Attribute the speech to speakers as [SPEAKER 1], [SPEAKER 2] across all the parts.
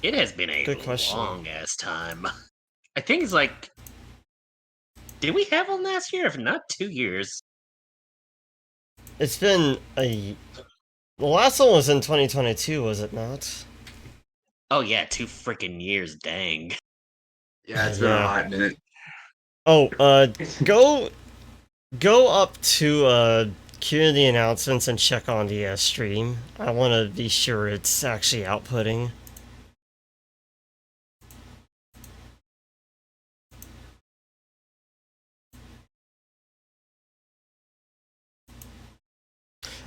[SPEAKER 1] It has been a
[SPEAKER 2] Good question.
[SPEAKER 1] long ass time. I think it's like, did we have one last year? If not, 2 years.
[SPEAKER 2] It's been a... The last one was in 2022, was it not?
[SPEAKER 1] Oh yeah, 2 freaking years. Dang.
[SPEAKER 3] Yeah, it's been a
[SPEAKER 2] Yeah.
[SPEAKER 3] hot minute.
[SPEAKER 2] Oh, go up to community announcements and check on the stream. I want to be sure it's actually outputting.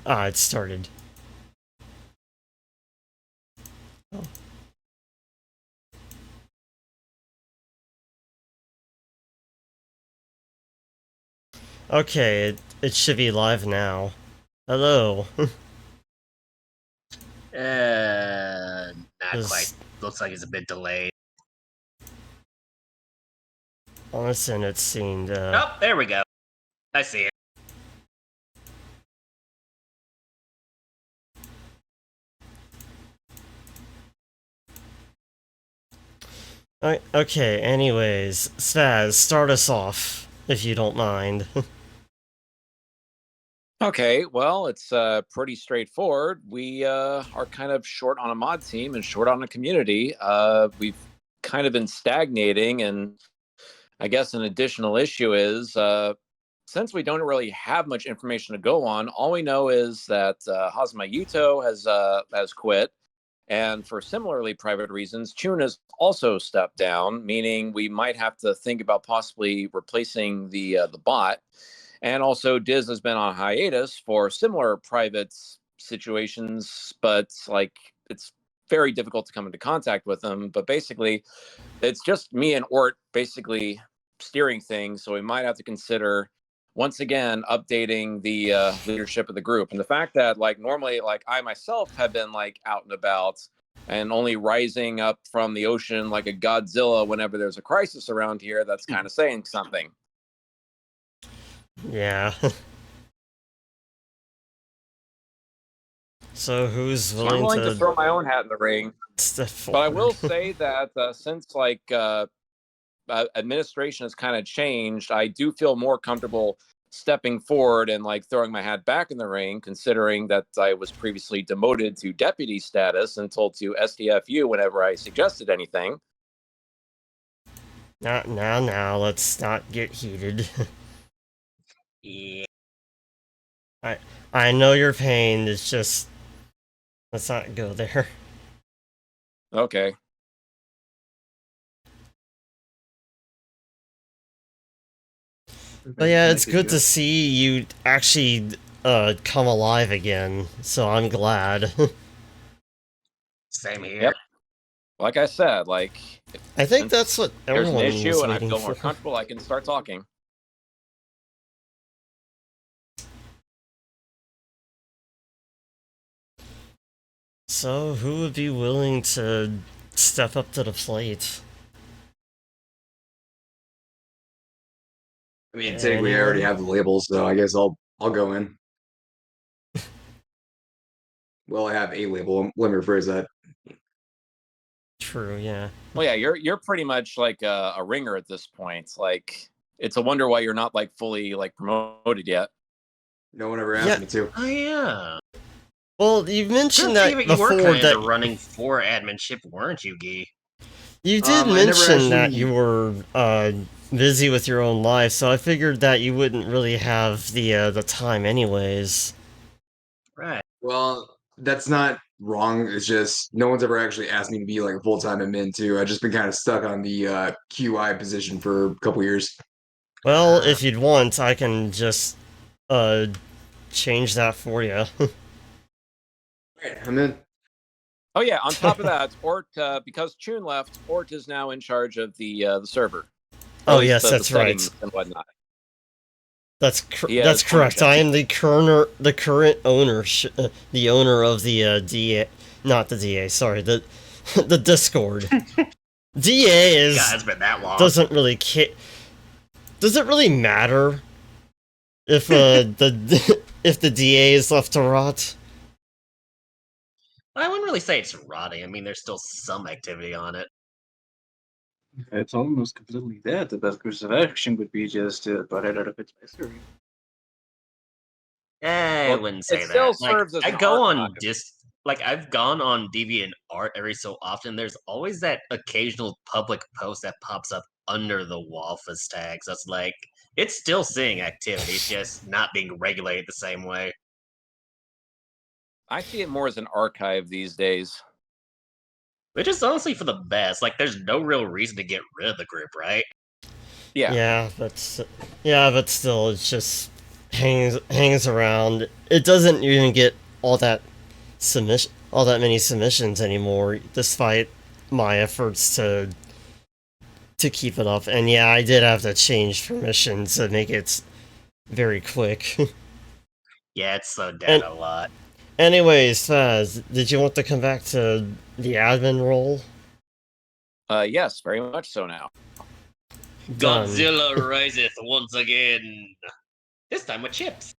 [SPEAKER 2] Ah, it started. Oh. Okay, it should be live now. Hello.
[SPEAKER 1] Not quite. Looks like it's a bit delayed.
[SPEAKER 2] Honestly, it seemed.
[SPEAKER 1] Oh, there we go. I see it.
[SPEAKER 2] Okay, anyways, Svaz, start us off, if you don't mind.
[SPEAKER 4] Okay, well, it's pretty straightforward. We are kind of short on a mod team and short on a community. We've kind of been stagnating, and I guess an additional issue is since we don't really have much information to go on, all we know is that Hazma Yuto has quit, and for similarly private reasons, Chun has also stepped down, meaning we might have to think about possibly replacing the bot. And also, Diz has been on hiatus for similar private situations, but like it's very difficult to come into contact with them. But basically, it's just me and Ort basically steering things. So we might have to consider once again updating the leadership of the group. And the fact that like normally, like I myself have been like out and about and only rising up from the ocean like a Godzilla whenever there's a crisis around here, that's kind of saying something.
[SPEAKER 2] Yeah. So who's
[SPEAKER 4] So I'm willing to throw my own hat in the ring.
[SPEAKER 2] step
[SPEAKER 4] But I
[SPEAKER 2] forward?
[SPEAKER 4] will say that since like administration has kind of changed, I do feel more comfortable stepping forward and like throwing my hat back in the ring, considering that I was previously demoted to deputy status and told to SDFU whenever I suggested anything.
[SPEAKER 2] Not now, let's not get heated.
[SPEAKER 1] Yeah.
[SPEAKER 2] I know your pain, it's just... Let's not go there.
[SPEAKER 4] Okay.
[SPEAKER 2] But yeah, it's good to see you actually come alive again, so I'm glad.
[SPEAKER 1] Same here.
[SPEAKER 4] Yep. Like I said, like
[SPEAKER 2] I think that's what
[SPEAKER 4] there's an
[SPEAKER 2] everyone
[SPEAKER 4] issue
[SPEAKER 2] was
[SPEAKER 4] and I
[SPEAKER 2] waiting
[SPEAKER 4] feel more
[SPEAKER 2] for.
[SPEAKER 4] comfortable, I can start talking.
[SPEAKER 2] So, who would be willing to step up to the plate?
[SPEAKER 3] I mean, technically, I already have the labels, so I guess I'll go in. Well, I have a label. Let me rephrase that.
[SPEAKER 2] True, yeah.
[SPEAKER 4] Well, yeah, you're pretty much like a ringer at this point. Like it's a wonder why you're not like fully like promoted yet.
[SPEAKER 3] No one ever asked me to.
[SPEAKER 1] Oh yeah.
[SPEAKER 2] Well, you mentioned that
[SPEAKER 1] you were
[SPEAKER 2] before
[SPEAKER 1] kind
[SPEAKER 2] that
[SPEAKER 1] of running for adminship, weren't you, Gee?
[SPEAKER 2] you did
[SPEAKER 3] I never
[SPEAKER 2] mention that
[SPEAKER 3] actually-
[SPEAKER 2] you were busy with your own life, so I figured that you wouldn't really have the time anyways.
[SPEAKER 1] Right.
[SPEAKER 3] Well, that's not wrong. It's just no one's ever actually asked me to be like a full-time admin too. I've just been kind of stuck on the QI position for a couple years.
[SPEAKER 2] Well, if you'd want, I can just change that for you.
[SPEAKER 3] Alright, I'm in.
[SPEAKER 4] Oh yeah, on top of that, Ort because Chun left, Ort is now in charge of the server.
[SPEAKER 2] Oh,
[SPEAKER 4] At least
[SPEAKER 2] yes,
[SPEAKER 4] the
[SPEAKER 2] that's right.
[SPEAKER 4] settings and whatnot.
[SPEAKER 2] That's
[SPEAKER 4] Yeah,
[SPEAKER 2] that's
[SPEAKER 4] it's
[SPEAKER 2] correct. I
[SPEAKER 4] ownership.
[SPEAKER 2] am the current owner, the owner of the DA, not the DA. Sorry, the the Discord. DA is
[SPEAKER 1] God, it's been that long.
[SPEAKER 2] doesn't really care. Does it really matter if if the DA is left to rot?
[SPEAKER 1] I wouldn't really say it's rotting. I mean, there's still some activity on it.
[SPEAKER 5] It's almost completely dead. The best course of action would be just to butt it out of its misery.
[SPEAKER 1] I
[SPEAKER 4] Well,
[SPEAKER 1] wouldn't
[SPEAKER 4] it
[SPEAKER 1] say
[SPEAKER 4] still
[SPEAKER 1] that. Like,
[SPEAKER 4] serves as
[SPEAKER 1] I
[SPEAKER 4] an
[SPEAKER 1] go on
[SPEAKER 4] archive.
[SPEAKER 1] like I've gone on DeviantArt every so often. There's always that occasional public post that pops up under the Walfus tags. That's like it's still seeing activity. It's just not being regulated the same way.
[SPEAKER 4] I see it more as an archive these days.
[SPEAKER 1] Which is honestly for the best. Like, there's no real reason to get rid of the group, right?
[SPEAKER 4] Yeah.
[SPEAKER 2] But still, it's just hangs around. It doesn't even get all that many submissions anymore, despite my efforts to keep it up. And yeah, I did have to change permissions to make it very quick.
[SPEAKER 1] Yeah, it's slowed down a lot.
[SPEAKER 2] Anyways, Faz, did you want to come back to the admin role?
[SPEAKER 4] Yes, very much so now.
[SPEAKER 2] Done.
[SPEAKER 1] Godzilla riseth once again. This time with chips.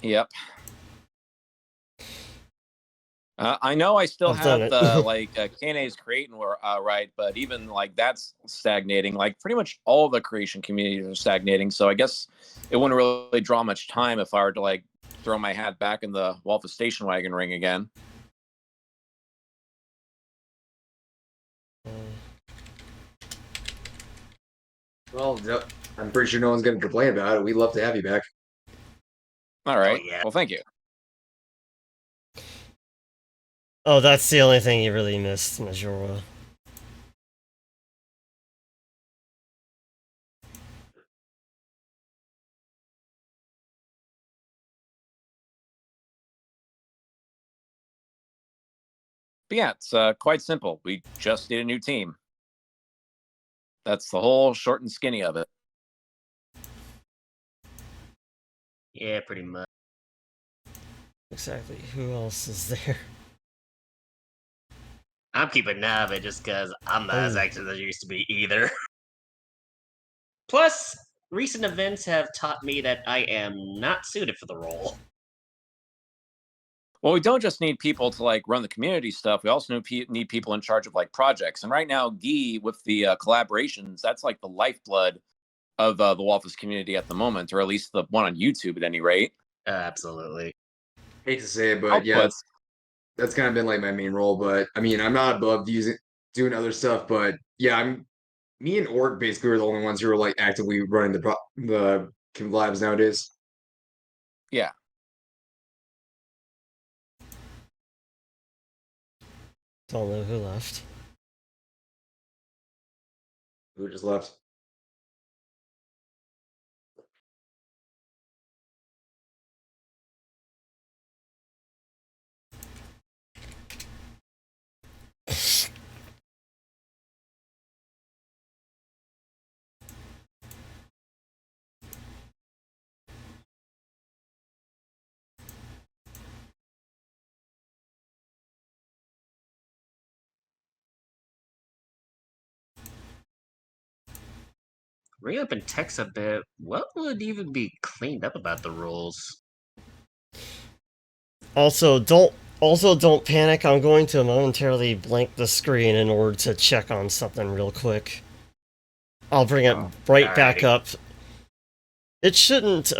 [SPEAKER 4] Yep. I know I still
[SPEAKER 2] I've done
[SPEAKER 4] have
[SPEAKER 2] it.
[SPEAKER 4] the like Kane's creating right, but even like that's stagnating. Like pretty much all the creation communities are stagnating. So I guess it wouldn't really draw much time if I were to like throw my hat back in the Walfus station wagon ring again.
[SPEAKER 3] Well, I'm pretty sure no one's going to complain about it. We'd love to have you back.
[SPEAKER 4] All right.
[SPEAKER 1] yeah.
[SPEAKER 4] Well, thank you.
[SPEAKER 2] Oh, that's the only thing you really missed, Majora.
[SPEAKER 4] But yeah, it's quite simple. We just need a new team. That's the whole short and skinny of it.
[SPEAKER 1] Yeah, pretty much.
[SPEAKER 2] Exactly. Who else is there?
[SPEAKER 1] I'm keeping none of it just because I'm not as active as I used to be either. Plus, recent events have taught me that I am not suited for the role.
[SPEAKER 4] Well, we don't just need people to like run the community stuff. We also need people in charge of like projects. And right now, Guy with the collaborations, that's like the lifeblood of the Walfus community at the moment, or at least the one on YouTube at any rate.
[SPEAKER 1] Absolutely.
[SPEAKER 3] Hate to say it, but yeah, that's kind of been like my main role. But I mean, I'm not above doing other stuff. But yeah, me and Orc basically are the only ones who are like actively running the labs nowadays.
[SPEAKER 4] Yeah.
[SPEAKER 2] Don't know who left.
[SPEAKER 3] Who just left?
[SPEAKER 1] Bring up in text a bit. What would even be cleaned up about the rules?
[SPEAKER 2] Also, don't panic. I'm going to momentarily blank the screen in order to check on something real quick. I'll bring it right back up. It shouldn't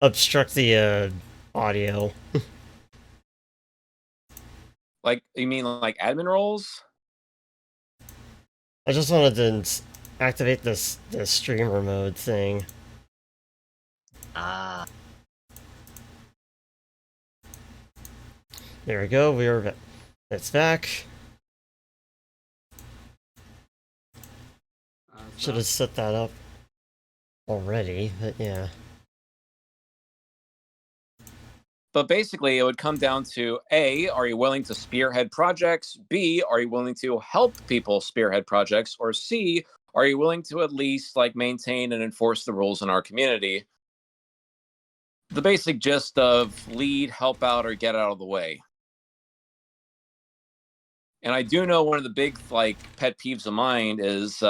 [SPEAKER 2] obstruct the audio.
[SPEAKER 4] Like, you mean like admin roles?
[SPEAKER 2] I just wanted to activate the streamer mode thing.
[SPEAKER 1] Ah.
[SPEAKER 2] There we go. It's back. Should have set that up already, but yeah.
[SPEAKER 4] But basically, it would come down to A, are you willing to spearhead projects? B, are you willing to help people spearhead projects? Or C, are you willing to at least like maintain and enforce the rules in our community? The basic gist of lead, help out, or get out of the way. And I do know one of the big like pet peeves of mine is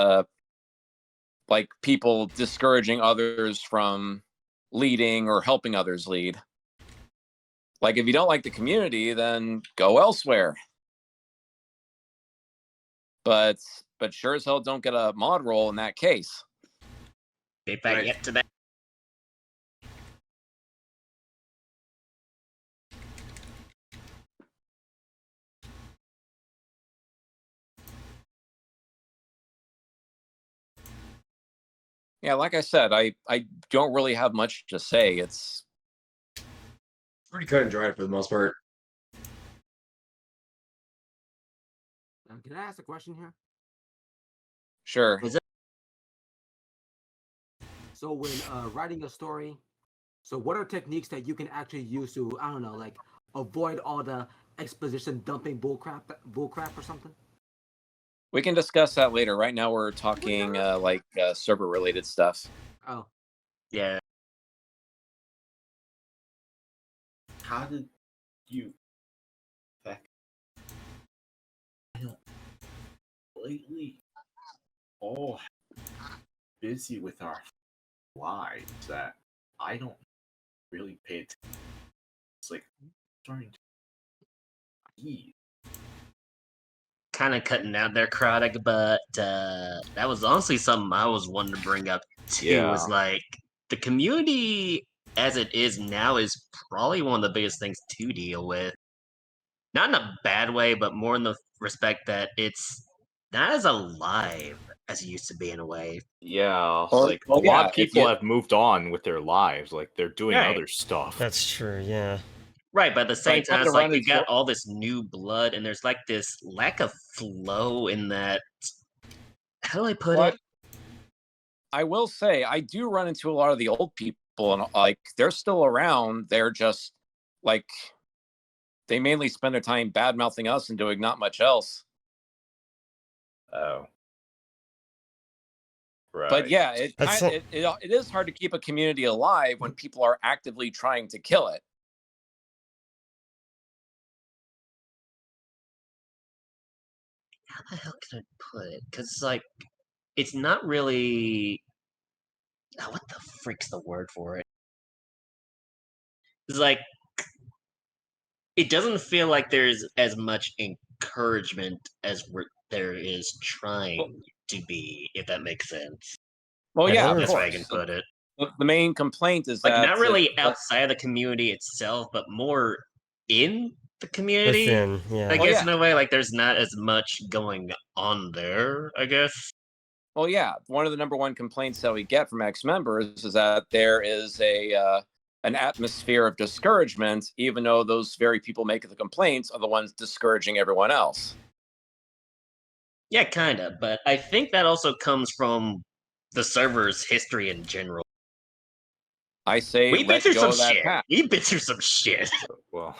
[SPEAKER 4] like people discouraging others from leading or helping others lead. Like, if you don't like the community, then go elsewhere. But sure as hell don't get a mod role in that case.
[SPEAKER 1] If I get to that.
[SPEAKER 4] Yeah, like I said, I don't really have much to say. It's
[SPEAKER 3] pretty cut and dry for the most part.
[SPEAKER 6] Can I ask a question here?
[SPEAKER 4] sure.
[SPEAKER 6] So when writing a story, so what are techniques that you can actually use to, I don't know, like avoid all the exposition dumping bullcrap or something?
[SPEAKER 4] We can discuss that later. Right now we're talking like server related stuff.
[SPEAKER 6] Oh.
[SPEAKER 1] Yeah.
[SPEAKER 7] How did you affect lately all busy with our lives that I don't really pay attention. It's like I'm starting to eat.
[SPEAKER 1] Kind of cutting out there, Chronic, but that was honestly something I was wanting to bring up too. Was like the community as it is now is probably one of the biggest things to deal with. Not in a bad way, but more in the respect that it's not as alive as it used to be in a way.
[SPEAKER 8] Yeah,
[SPEAKER 4] Or-
[SPEAKER 8] like
[SPEAKER 4] well,
[SPEAKER 8] a lot
[SPEAKER 4] yeah,
[SPEAKER 8] of people have moved on with their lives. Like they're doing
[SPEAKER 1] Right.
[SPEAKER 8] other stuff.
[SPEAKER 2] That's true, yeah.
[SPEAKER 1] Right, but at the same
[SPEAKER 4] Like,
[SPEAKER 1] time,
[SPEAKER 4] not
[SPEAKER 1] it's
[SPEAKER 4] to
[SPEAKER 1] like
[SPEAKER 4] run
[SPEAKER 1] you
[SPEAKER 4] into-
[SPEAKER 1] got all this new blood, and there's like this lack of flow in that. How do I put
[SPEAKER 4] But
[SPEAKER 1] it?
[SPEAKER 4] I will say I do run into a lot of the old people, and like they're still around. They're just like they mainly spend their time bad mouthing us and doing not much else.
[SPEAKER 8] Oh, right.
[SPEAKER 4] But yeah, it is hard to keep a community alive when people are actively trying to kill it.
[SPEAKER 1] How the hell can I put it? Because it's like it's not really. Oh, what the frick's the word for it? It's like it doesn't feel like there's as much encouragement as there is trying to be, if that makes sense.
[SPEAKER 4] Well, yeah, of
[SPEAKER 1] That's
[SPEAKER 4] course.
[SPEAKER 1] how I can put it.
[SPEAKER 4] The main complaint is
[SPEAKER 1] Like
[SPEAKER 4] that
[SPEAKER 1] not really outside of the community itself, but more in the community.
[SPEAKER 2] Within, yeah.
[SPEAKER 1] I
[SPEAKER 4] Well,
[SPEAKER 1] guess
[SPEAKER 4] yeah.
[SPEAKER 1] in a way, like there's not as much going on there. I guess.
[SPEAKER 4] Well, yeah, one of the number one complaints that we get from ex-members is that there is an atmosphere of discouragement, even though those very people making the complaints are the ones discouraging everyone else.
[SPEAKER 1] Yeah, kind of, but I think that also comes from the server's history in general.
[SPEAKER 4] I say
[SPEAKER 1] We've been
[SPEAKER 4] let
[SPEAKER 1] through
[SPEAKER 4] go
[SPEAKER 1] some
[SPEAKER 4] of that
[SPEAKER 1] shit.
[SPEAKER 4] path.
[SPEAKER 1] We've been through some shit.
[SPEAKER 8] Well,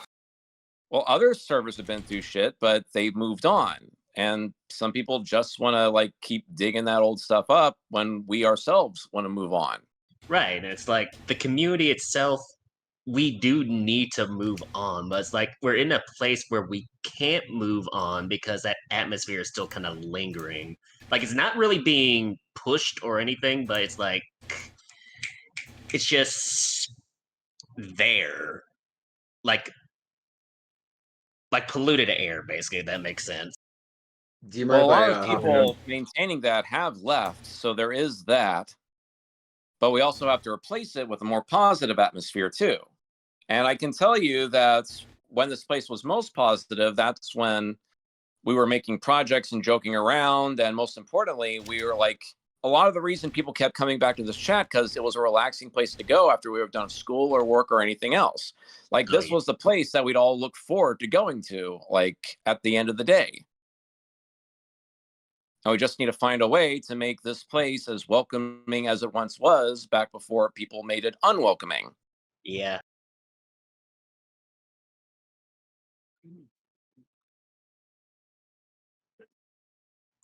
[SPEAKER 4] Well, other servers have been through shit, but they've moved on. And some people just want to like keep digging that old stuff up when we ourselves want to move on.
[SPEAKER 1] Right. It's like the community itself, we do need to move on, but it's like we're in a place where we can't move on because that atmosphere is still kind of lingering. Like it's not really being pushed or anything, but it's like it's just there. Like polluted air, basically, if that makes sense.
[SPEAKER 3] Do you
[SPEAKER 4] Well,
[SPEAKER 3] mind
[SPEAKER 4] a lot
[SPEAKER 3] if I
[SPEAKER 4] of
[SPEAKER 3] hop in?
[SPEAKER 4] people maintaining that have left, so there is that. But we also have to replace it with a more positive atmosphere too. And I can tell you that when this place was most positive, that's when we were making projects and joking around. And most importantly, we were like, a lot of the reason people kept coming back to this chat because it was a relaxing place to go after we were done school or work or anything else. Like this was the place that we'd all look forward to going to, like at the end of the day. And we just need to find a way to make this place as welcoming as it once was back before people made it unwelcoming.
[SPEAKER 1] Yeah.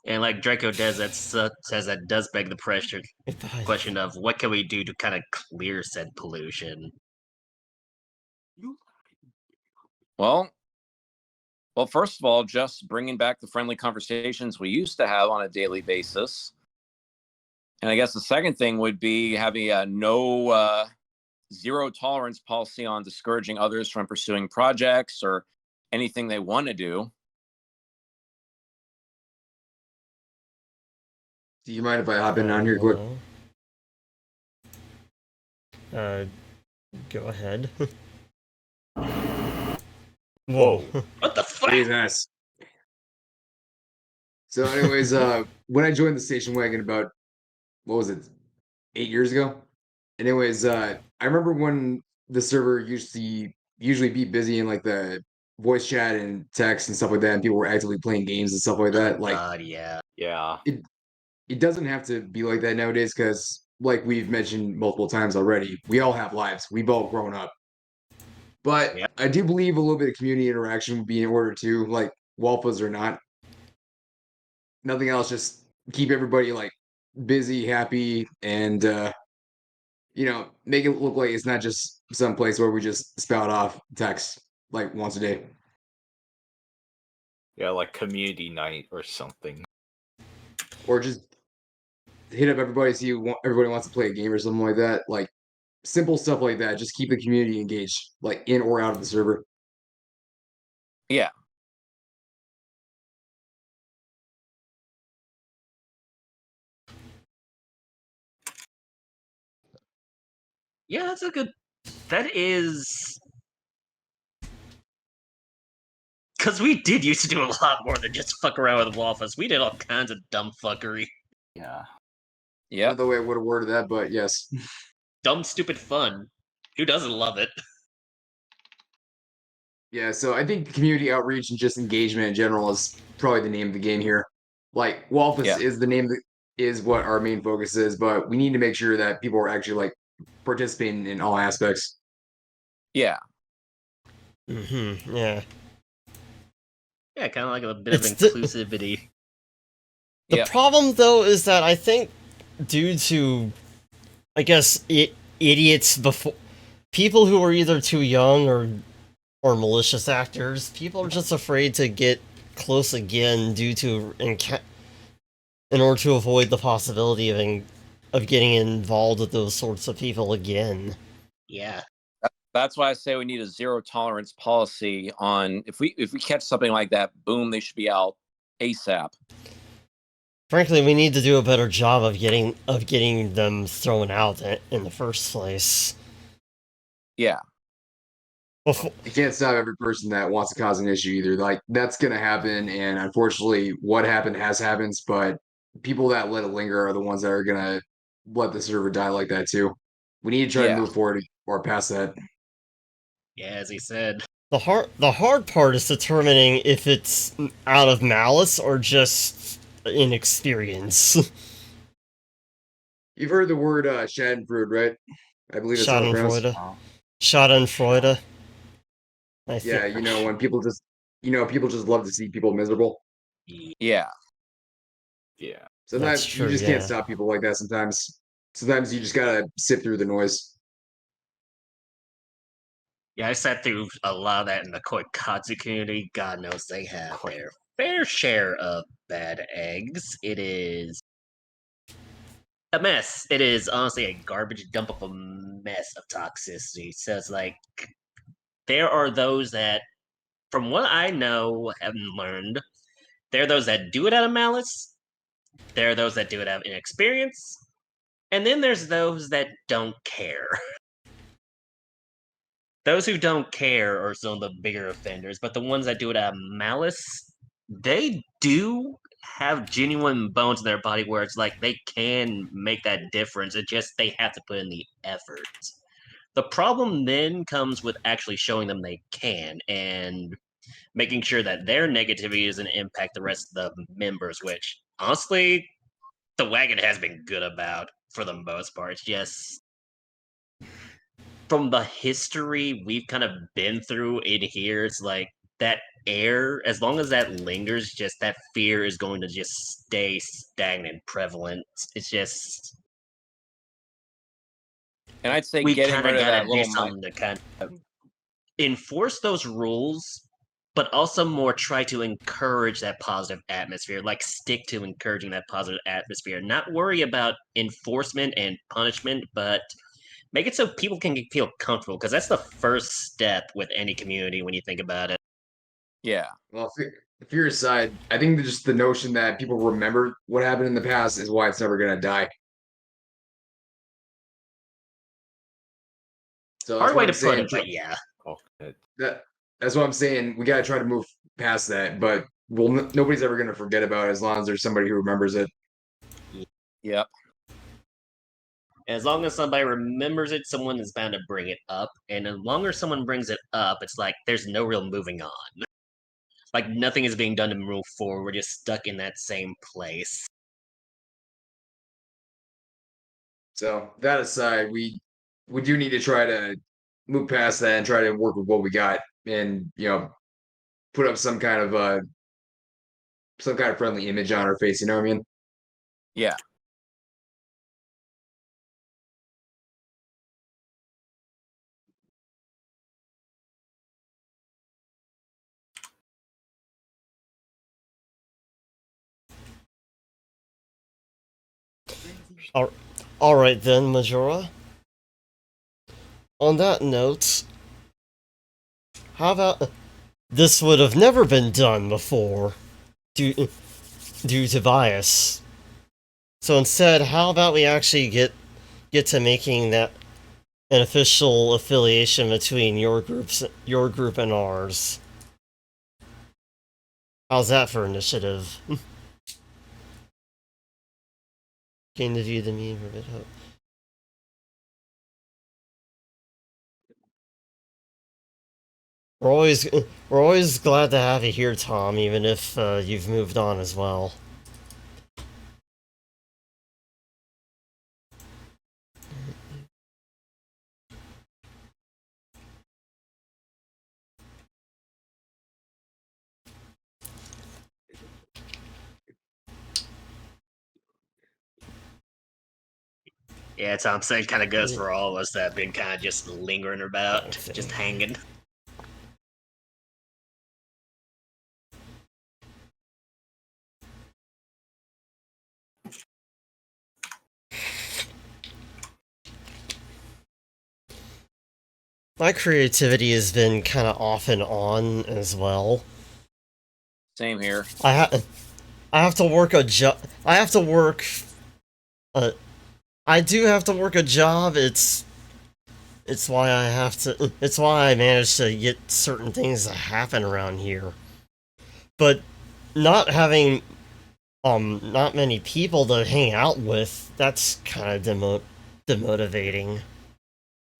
[SPEAKER 1] And like Draco does, that says that does beg the question of what can we do to kind of clear said pollution.
[SPEAKER 4] Well, first of all, just bringing back the friendly conversations we used to have on a daily basis. And I guess the second thing would be having no zero tolerance policy on discouraging others from pursuing projects or anything they want to do.
[SPEAKER 3] Do you mind if I hop in on here quick?
[SPEAKER 2] Go ahead. Whoa.
[SPEAKER 1] What the fuck?
[SPEAKER 3] Jesus. So, anyways, when I joined the station wagon about, what was it, 8 years ago? Anyways, I remember when the server used to usually be busy in like the voice chat and text and stuff like that, and people were actively playing games and stuff like that. Like,
[SPEAKER 1] God, yeah.
[SPEAKER 8] Yeah.
[SPEAKER 3] it doesn't have to be like that nowadays because, like we've mentioned multiple times already, we all have lives. We've all grown up. But
[SPEAKER 1] Yep.
[SPEAKER 3] I do believe a little bit of community interaction would be in order too, like Walpas or not. Nothing else, just keep everybody like busy, happy, and make it look like it's not just some place where we just spout off text like once a day.
[SPEAKER 8] Yeah, like community night or something.
[SPEAKER 3] Or just hit up everybody, see everybody wants to play a game or something like that. Like simple stuff like that. Just keep the community engaged, like in or out of the server.
[SPEAKER 4] Yeah.
[SPEAKER 1] Yeah, that's a good. That is. Because we did used to do a lot more than just fuck around with Waffles. We did all kinds of dumb fuckery.
[SPEAKER 8] Yeah.
[SPEAKER 4] Yeah.
[SPEAKER 3] Another way I would have worded that, but yes.
[SPEAKER 1] Dumb, stupid fun. Who doesn't love it?
[SPEAKER 3] Yeah, so I think community outreach and just engagement in general is probably the name of the game here. Like Waffles
[SPEAKER 4] Yeah.
[SPEAKER 3] is the name that is what our main focus is, but we need to make sure that people are actually like participating in all aspects.
[SPEAKER 4] Yeah.
[SPEAKER 2] Yeah.
[SPEAKER 1] Yeah, kind of like a bit of
[SPEAKER 2] It's the-
[SPEAKER 1] inclusivity.
[SPEAKER 2] The
[SPEAKER 4] Yep.
[SPEAKER 2] problem, though, is that I think due to, I guess, idiots before, people who are either too young or malicious actors, people are just afraid to get close again due to in order to avoid the possibility of getting involved with those sorts of people again.
[SPEAKER 1] Yeah.
[SPEAKER 4] That's why I say we need a zero tolerance policy on if we catch something like that, boom, they should be out ASAP.
[SPEAKER 2] Frankly, we need to do a better job of getting them thrown out in the first place.
[SPEAKER 4] Yeah.
[SPEAKER 2] Before,
[SPEAKER 3] You can't stop every person that wants to cause an issue either. Like that's gonna happen, and unfortunately, what happened has happened. But people that let it linger are the ones that are gonna let the server die like that too. We need to try to
[SPEAKER 4] Yeah.
[SPEAKER 3] move forward or past that.
[SPEAKER 1] Yeah, as he said.
[SPEAKER 2] the hard part is determining if it's out of malice or just inexperience.
[SPEAKER 3] You've heard the word Schadenfreude, right? I believe it's how it's pronounced.
[SPEAKER 2] Schadenfreude. Schadenfreude.
[SPEAKER 3] Yeah, when people just love to see people miserable.
[SPEAKER 4] Yeah.
[SPEAKER 8] Yeah.
[SPEAKER 3] Sometimes
[SPEAKER 2] That's true,
[SPEAKER 3] you just
[SPEAKER 2] yeah.
[SPEAKER 3] can't stop people like that. Sometimes you just gotta sit through the noise.
[SPEAKER 1] Yeah, I sat through a lot of that in the Koikatsu community. God knows they have their fair share of bad eggs. It is a mess. It is honestly a garbage dump of a mess of toxicity. So it's like there are those that, from what I know and learned, there are those that do it out of malice. There are those that do it out of inexperience. And then there's those that don't care. Those who don't care are some of the bigger offenders, but the ones that do it out of malice, they do have genuine bones in their body where it's like they can make that difference. It just they have to put in the effort. The problem then comes with actually showing them they can and making sure that their negativity doesn't impact the rest of the members, which honestly, the wagon has been good about for the most part. It's just from the history we've kind of been through in here, it's like that air, as long as that lingers, just that fear is going to just stay stagnant, prevalent. It's just
[SPEAKER 4] And I'd say
[SPEAKER 1] we
[SPEAKER 4] getting
[SPEAKER 1] kind of
[SPEAKER 4] rid of
[SPEAKER 1] gotta
[SPEAKER 4] that
[SPEAKER 1] do
[SPEAKER 4] little
[SPEAKER 1] something to kind of enforce those rules, but also more try to encourage that positive atmosphere. Like stick to encouraging that positive atmosphere. Not worry about enforcement and punishment, but Make it so people can feel comfortable, because that's the first step with any community when you think about it.
[SPEAKER 4] Yeah.
[SPEAKER 3] Well, if you're aside, I think that just the notion that people remember what happened in the past is why it's never gonna die. So that's
[SPEAKER 1] Hard
[SPEAKER 3] what
[SPEAKER 1] way
[SPEAKER 3] I'm
[SPEAKER 1] to put
[SPEAKER 3] saying.
[SPEAKER 1] it, but yeah.
[SPEAKER 8] Okay.
[SPEAKER 3] That's what I'm saying. We gotta try to move past that, but nobody's ever gonna forget about it as long as there's somebody who remembers it.
[SPEAKER 4] Yep.
[SPEAKER 1] As long as somebody remembers it, someone is bound to bring it up. And the longer someone brings it up, it's like there's no real moving on. Like nothing is being done to move forward. We're just stuck in that same place.
[SPEAKER 3] So that aside, we do need to try to move past that and try to work with what we got, and put up some kind of friendly image on our face. You know what I mean?
[SPEAKER 4] Yeah.
[SPEAKER 2] All right then, Majora. On that note, how about this would have never been done before due to bias. So instead, how about we actually get to making that an official affiliation between your group and ours? How's that for initiative? Gain to view the meme for a bit. We're always we're always glad to have you here, Tom, even if you've moved on as well.
[SPEAKER 1] Yeah, Tom saying kind of goes for all of us that have been kind of just lingering about, just hanging.
[SPEAKER 2] My creativity has been kind of off and on as well.
[SPEAKER 4] Same here.
[SPEAKER 2] I have to work a job. I have to work. I do have to work a job. It's why I have to. It's why I managed to get certain things to happen around here. But not having not many people to hang out with, that's kind of demotivating.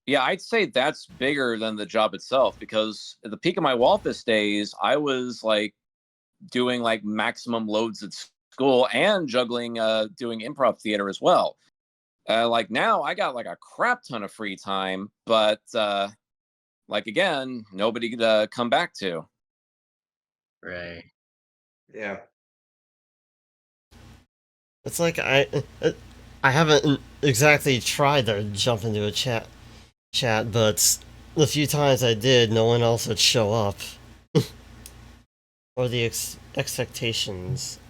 [SPEAKER 4] Yeah, I'd say that's bigger than the job itself because at the peak of my Walthus days, I was like doing like maximum loads at school and juggling doing improv theater as well. Like now I got like a crap ton of free time, but like again, nobody to come back to.
[SPEAKER 1] Right.
[SPEAKER 3] Yeah.
[SPEAKER 2] It's like I haven't exactly tried to jump into a chat, but the few times I did, no one else would show up. Or the expectations.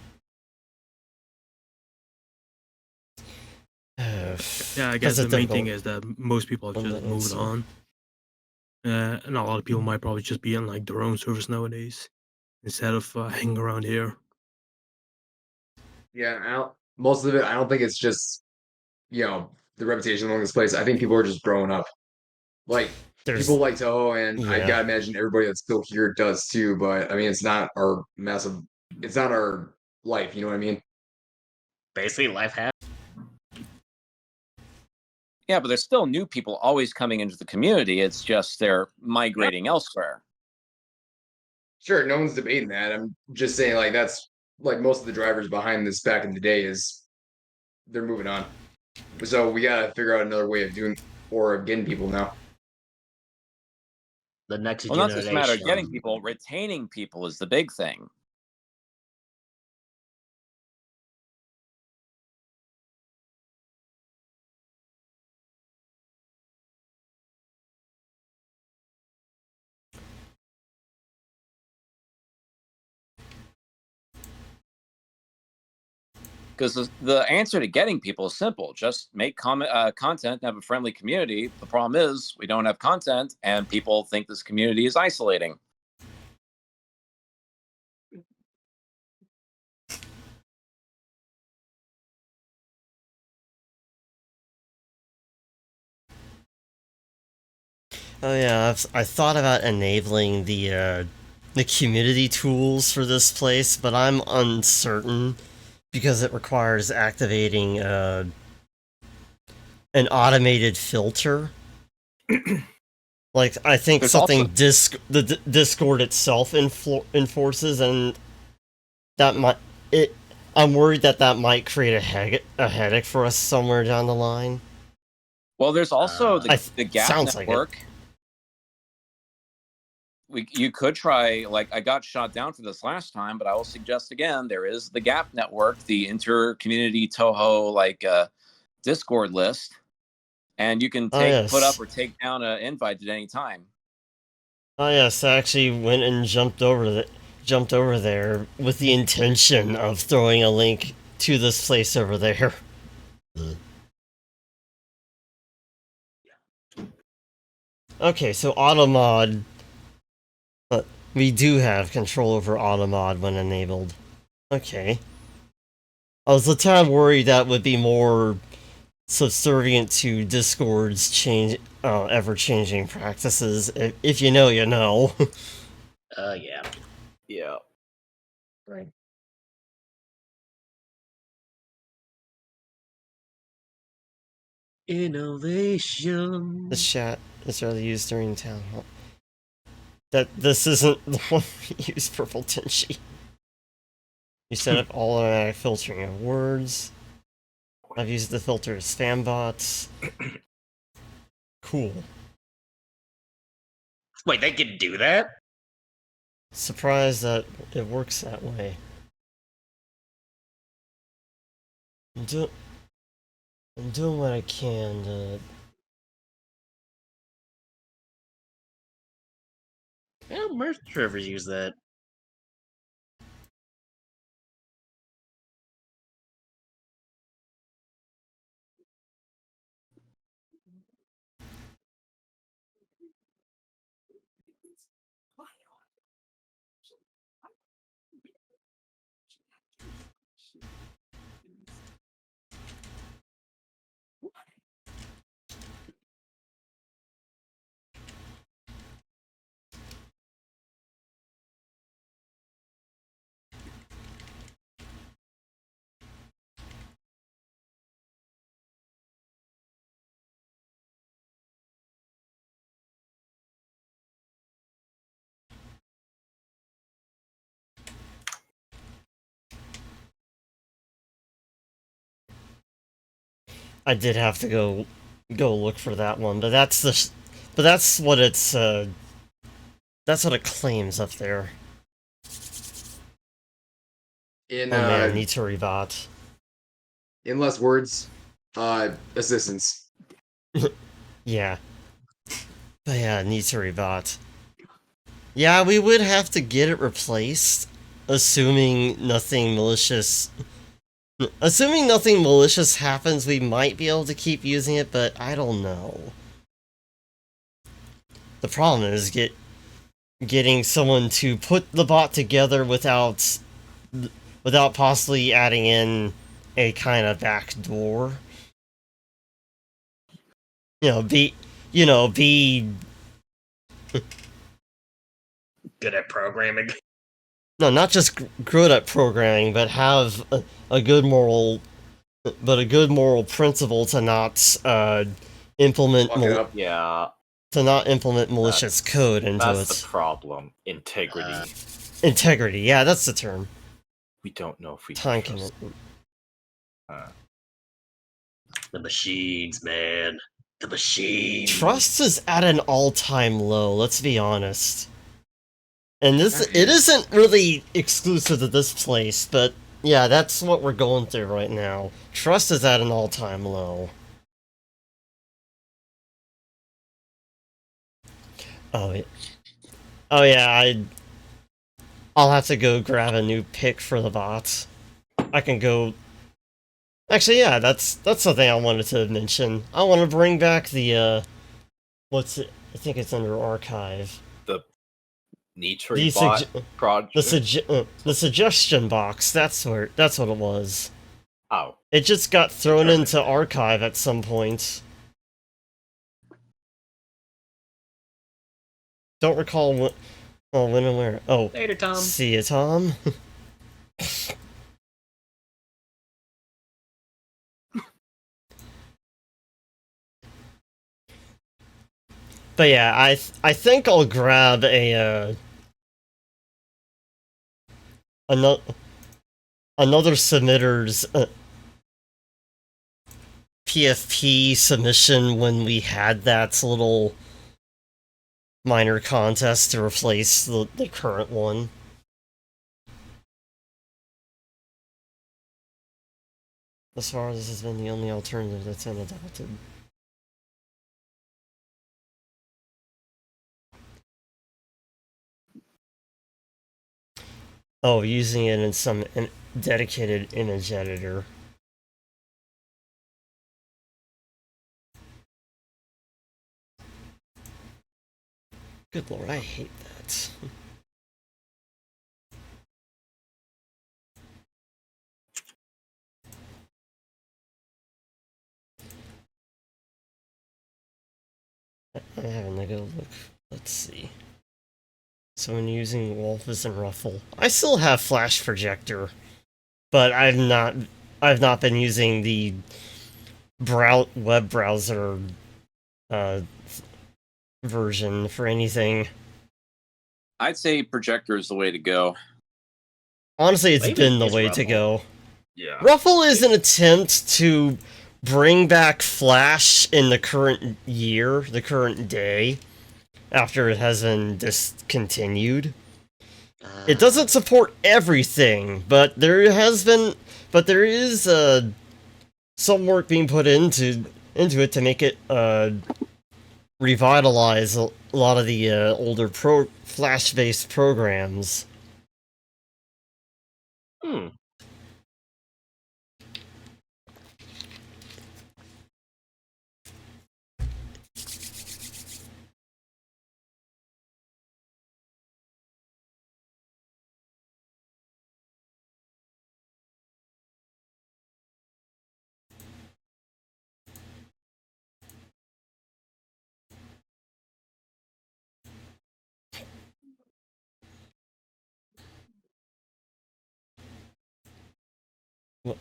[SPEAKER 9] Yeah, I guess the main thing is that most people have just moved on. And a lot of people might probably just be in like their own service nowadays instead of hanging around here.
[SPEAKER 3] Yeah, most of it, I don't think it's just the reputation along this place. I think people are just growing up. Like people like Toho, and I gotta imagine everybody that's still here does too. But I mean, it's not our massive. It's not our life. You know what I mean?
[SPEAKER 1] Basically, life happens.
[SPEAKER 4] Yeah, but there's still new people always coming into the community. It's just they're migrating elsewhere.
[SPEAKER 3] Sure, no one's debating that. I'm just saying, like that's like most of the drivers behind this back in the day is they're moving on. So we gotta figure out another way of doing or of getting people now.
[SPEAKER 1] The next
[SPEAKER 4] Well, not
[SPEAKER 1] generation.
[SPEAKER 4] just a matter of getting people, retaining people is the big thing. Because the answer to getting people is simple: just make content and have a friendly community. The problem is we don't have content, and people think this community is isolating.
[SPEAKER 2] Oh yeah, I thought about enabling the community tools for this place, but I'm uncertain because it requires activating an automated filter. Like I think
[SPEAKER 4] There's
[SPEAKER 2] something
[SPEAKER 4] also-
[SPEAKER 2] the Discord itself enforces, and that might it. I'm worried that might create a headache for us somewhere down the line.
[SPEAKER 4] Well, there's also the Gap
[SPEAKER 2] sounds
[SPEAKER 4] network. You could try, like, I got shot down for this last time, but I will suggest again, there is the Gap network, the inter-community Toho, like, Discord list, and you can put up or take down an invite at any time.
[SPEAKER 2] Oh yes, I actually went and jumped over there with the intention of throwing a link to this place over there. Okay, so Automod. But we do have control over Automod when enabled. Okay. I was a tad worried that would be more subservient to Discord's ever-changing practices. If you know, you know.
[SPEAKER 1] Yeah.
[SPEAKER 8] Yeah.
[SPEAKER 1] Right. Innovation.
[SPEAKER 2] The chat is rarely used during town hall. This isn't the one we use for Voltenchi. You set up all automatic filtering of words. I've used the filter spam bots. Cool.
[SPEAKER 1] Wait, they can do that?
[SPEAKER 2] Surprised that it works that way. I'm doing what I can to...
[SPEAKER 1] Yeah, Mirth Trivers use that.
[SPEAKER 2] I did have to go look for that one, but that's what it's that's what it claims up there.
[SPEAKER 3] In
[SPEAKER 2] oh man, need to rebot.
[SPEAKER 3] In less words, assistance.
[SPEAKER 2] Yeah. But yeah, need to rebot. Yeah, we would have to get it replaced, assuming nothing malicious. Assuming nothing malicious happens, we might be able to keep using it, but I don't know. The problem is getting someone to put the bot together without possibly adding in a kind of backdoor. Be
[SPEAKER 1] good at programming.
[SPEAKER 2] No, not just good at programming, but have a good moral principle to not implement to not implement malicious code into it.
[SPEAKER 8] That's the problem. Integrity.
[SPEAKER 2] Integrity, yeah, that's the term.
[SPEAKER 8] We don't know if we
[SPEAKER 2] time
[SPEAKER 8] can trust
[SPEAKER 2] commitment.
[SPEAKER 1] The machines, man. The machines.
[SPEAKER 2] Trust is at an all-time low, let's be honest. And it isn't really exclusive to this place, but yeah, that's what we're going through right now. Trust is at an all-time low. Oh yeah, I'll have to go grab a new pick for the bots. I can go Actually, yeah, that's something I wanted to mention. I want to bring back the what's it? I think it's under archive.
[SPEAKER 8] The
[SPEAKER 2] The
[SPEAKER 8] Nitribot project.
[SPEAKER 2] the suggestion box. That's what it was.
[SPEAKER 8] Oh,
[SPEAKER 2] It just got thrown
[SPEAKER 7] Sure.
[SPEAKER 2] into archive at some point. Don't recall when. Well, when and where. Oh,
[SPEAKER 1] Later, Tom.
[SPEAKER 2] see ya, Tom. But yeah, I think I'll grab a another submitter's PFP submission when we had that little minor contest to replace the current one. As far as this has been the only alternative that's been adopted. Oh, using it in some dedicated image editor. Good lord, I hate that. I'm having a good look. Let's see. So when using Wolfus and Ruffle, I still have Flash Projector, but I've not been using the web browser version for anything.
[SPEAKER 4] I'd say projector is the way to go.
[SPEAKER 2] Honestly, it's
[SPEAKER 1] Maybe
[SPEAKER 2] been the
[SPEAKER 1] it's
[SPEAKER 2] way to
[SPEAKER 1] Ruffle.
[SPEAKER 2] go.
[SPEAKER 8] yeah.
[SPEAKER 2] Ruffle is an attempt to bring back Flash in the current year, the current day, after it has been discontinued. It doesn't support everything, but there is some work being put into it to make it revitalize a lot of the older Flash-based programs.
[SPEAKER 1] Hmm.
[SPEAKER 2] Oh.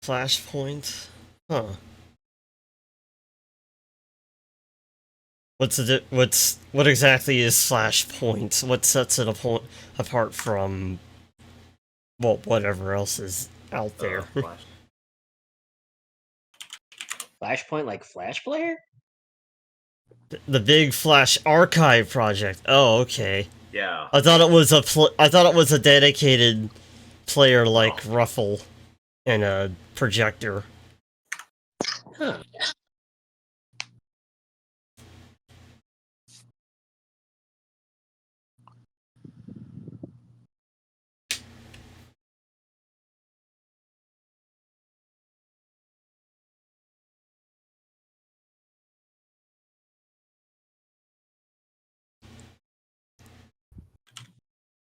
[SPEAKER 2] Flashpoint? Huh. What exactly is Flashpoint? What sets it apart from, well, whatever else is out there?
[SPEAKER 8] Flash.
[SPEAKER 1] Flashpoint like Flash Player?
[SPEAKER 2] The big Flash archive project. Oh, okay.
[SPEAKER 8] Yeah.
[SPEAKER 2] I thought it was a dedicated player like Ruffle and a projector.
[SPEAKER 1] Huh.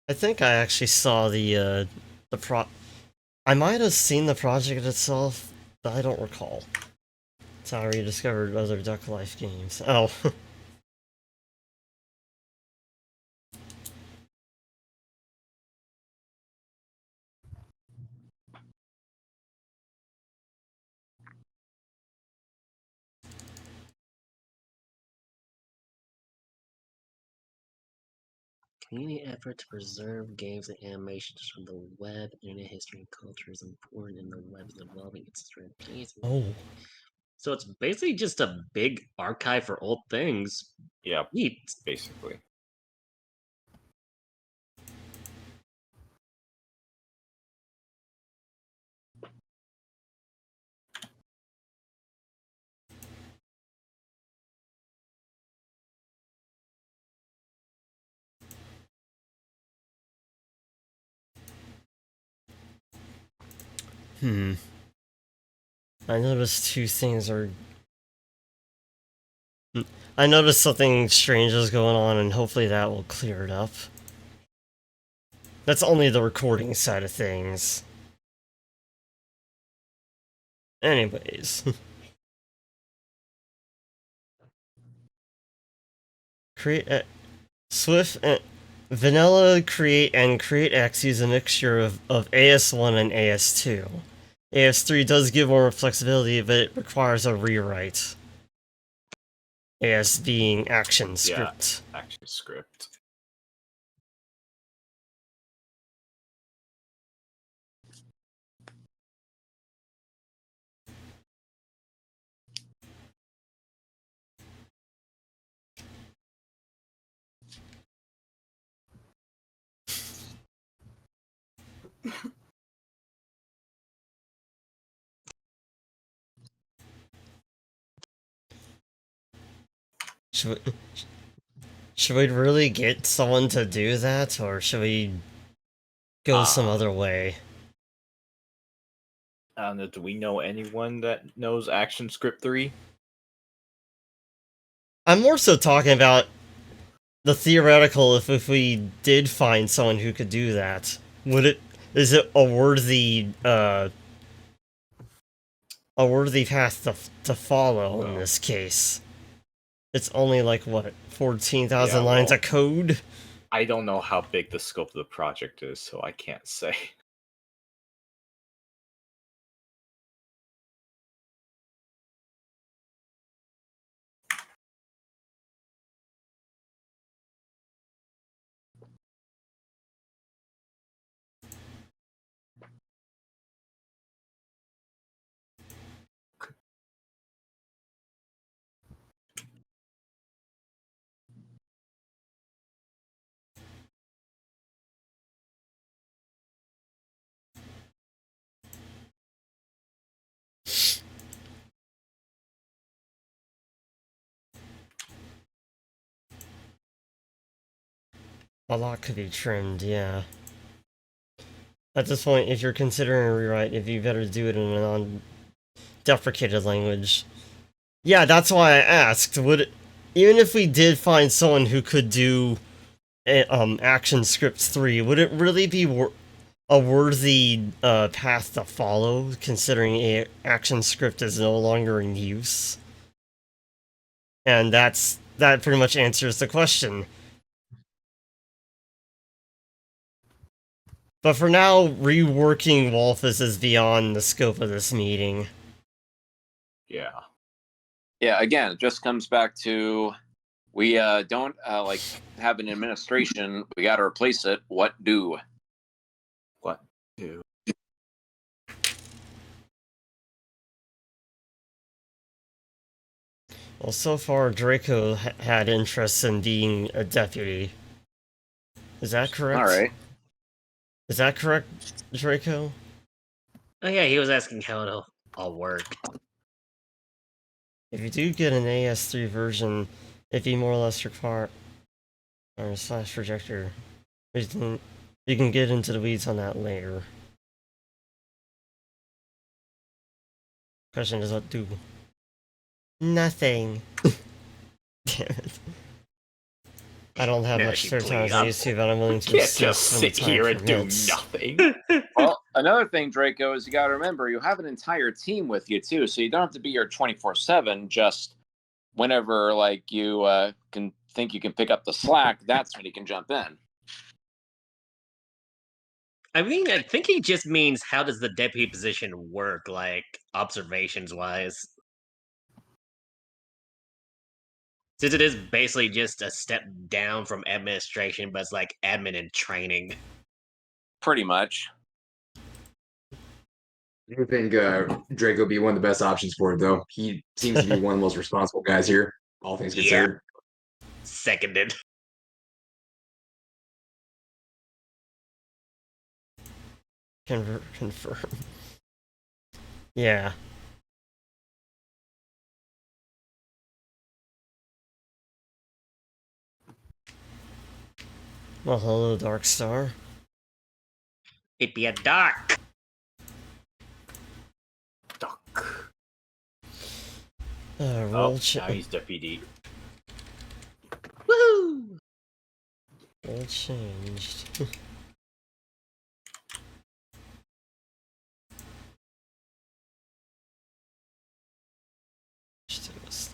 [SPEAKER 2] I think I actually saw the pro. I might have seen the project itself, but I don't recall. That's how I rediscovered other Duck Life games. Oh.
[SPEAKER 1] Community effort to preserve games and animations from the web, internet history, and culture is important in the web's evolving its strategies.
[SPEAKER 2] Oh.
[SPEAKER 1] So it's basically just a big archive for old things.
[SPEAKER 8] Yeah,
[SPEAKER 1] Neat.
[SPEAKER 8] basically.
[SPEAKER 2] I noticed two things are. I noticed something strange is going on, and hopefully that will clear it up. That's only the recording side of things. Anyways. Create Swift and Vanilla Create and Create X use a mixture of AS1 and AS2. AS3 does give more flexibility, but it requires a rewrite. AS being action script.
[SPEAKER 8] Yeah, action script.
[SPEAKER 2] Should we really get someone to do that, or should we go some other way?
[SPEAKER 8] I don't know, do we know anyone that knows Action Script 3?
[SPEAKER 2] I'm more so talking about the theoretical, if we did find someone who could do that. Is it a worthy path to follow in this case? It's only like, what, 14,000 lines of code?
[SPEAKER 8] I don't know how big the scope of the project is, so I can't say.
[SPEAKER 2] A lot could be trimmed, yeah. At this point, if you're considering a rewrite, if you better do it in a non-deprecated language. Yeah, that's why I asked. Even if we did find someone who could do Action Script 3, would it really be a worthy path to follow, considering Action Script is no longer in use? And that pretty much answers the question. But for now, reworking Wolfus is beyond the scope of this meeting.
[SPEAKER 8] Yeah.
[SPEAKER 4] Yeah, again, it just comes back to we don't like have an administration. We got to replace it. What do?
[SPEAKER 8] What do?
[SPEAKER 2] Well, so far, Draco had interest in being a deputy. Is that correct?
[SPEAKER 4] All right.
[SPEAKER 2] Is that correct, Draco?
[SPEAKER 1] Oh yeah, he was asking how it'll all work.
[SPEAKER 2] If you do get an AS3 version, it'd be more or less require or slash projector. You can get into the weeds on that later. Question is what do? Nothing. Damn it. I don't have much spare time as I used to, but I'm willing to
[SPEAKER 8] Can't
[SPEAKER 2] assist
[SPEAKER 8] just
[SPEAKER 2] when the
[SPEAKER 8] sit
[SPEAKER 2] time
[SPEAKER 8] here and do
[SPEAKER 2] permits.
[SPEAKER 8] nothing.
[SPEAKER 4] Well, another thing, Draco, is you got to remember you have an entire team with you too, so you don't have to be here 24/7. Just whenever like you can think you can pick up the slack, that's when you can jump in.
[SPEAKER 1] I mean, I think he just means how does the deputy position work, like observations wise. Since it is basically just a step down from administration, but it's like admin and training.
[SPEAKER 4] Pretty much.
[SPEAKER 3] I think Draco would be one of the best options for it, though. He seems to be one of the most responsible guys here, all things considered.
[SPEAKER 1] Seconded.
[SPEAKER 2] Confirm. Yeah. Well, hello, Dark Star.
[SPEAKER 1] It be a dark.
[SPEAKER 2] Roll
[SPEAKER 8] now he's deputy.
[SPEAKER 1] Woohoo!
[SPEAKER 2] Roll changed.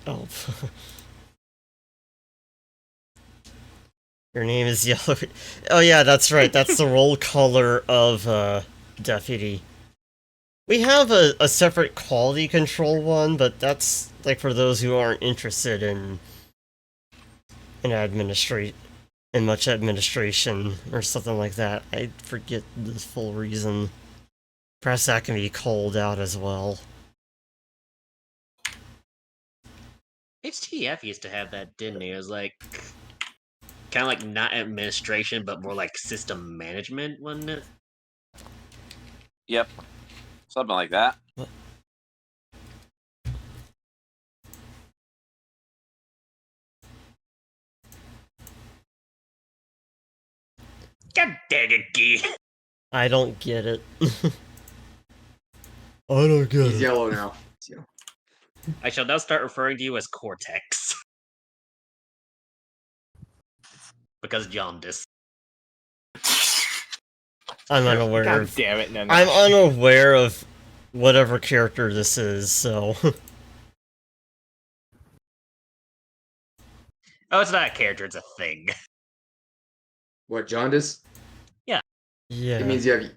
[SPEAKER 2] Oh. Your name is Yellow. Oh yeah, that's right. That's the roll color of deputy. We have a separate quality control one, but that's like for those who aren't interested in much administration or something like that. I forget the full reason. Perhaps that can be called out as well.
[SPEAKER 1] HTF used to have that, didn't he? It was like kind of like not administration, but more like system management, wasn't it?
[SPEAKER 4] Yep, something like that.
[SPEAKER 1] God dang it, Gee.
[SPEAKER 2] I don't get it. I don't get
[SPEAKER 3] He's
[SPEAKER 2] it.
[SPEAKER 3] yellow now.
[SPEAKER 1] I shall now start referring to you as Cortex. Because jaundice.
[SPEAKER 2] I'm unaware
[SPEAKER 8] God
[SPEAKER 2] of.
[SPEAKER 8] damn it, no.
[SPEAKER 2] I'm unaware of whatever character this is, so.
[SPEAKER 1] Oh, it's not a character, it's a thing.
[SPEAKER 3] What, jaundice?
[SPEAKER 1] Yeah.
[SPEAKER 2] Yeah.
[SPEAKER 3] It means you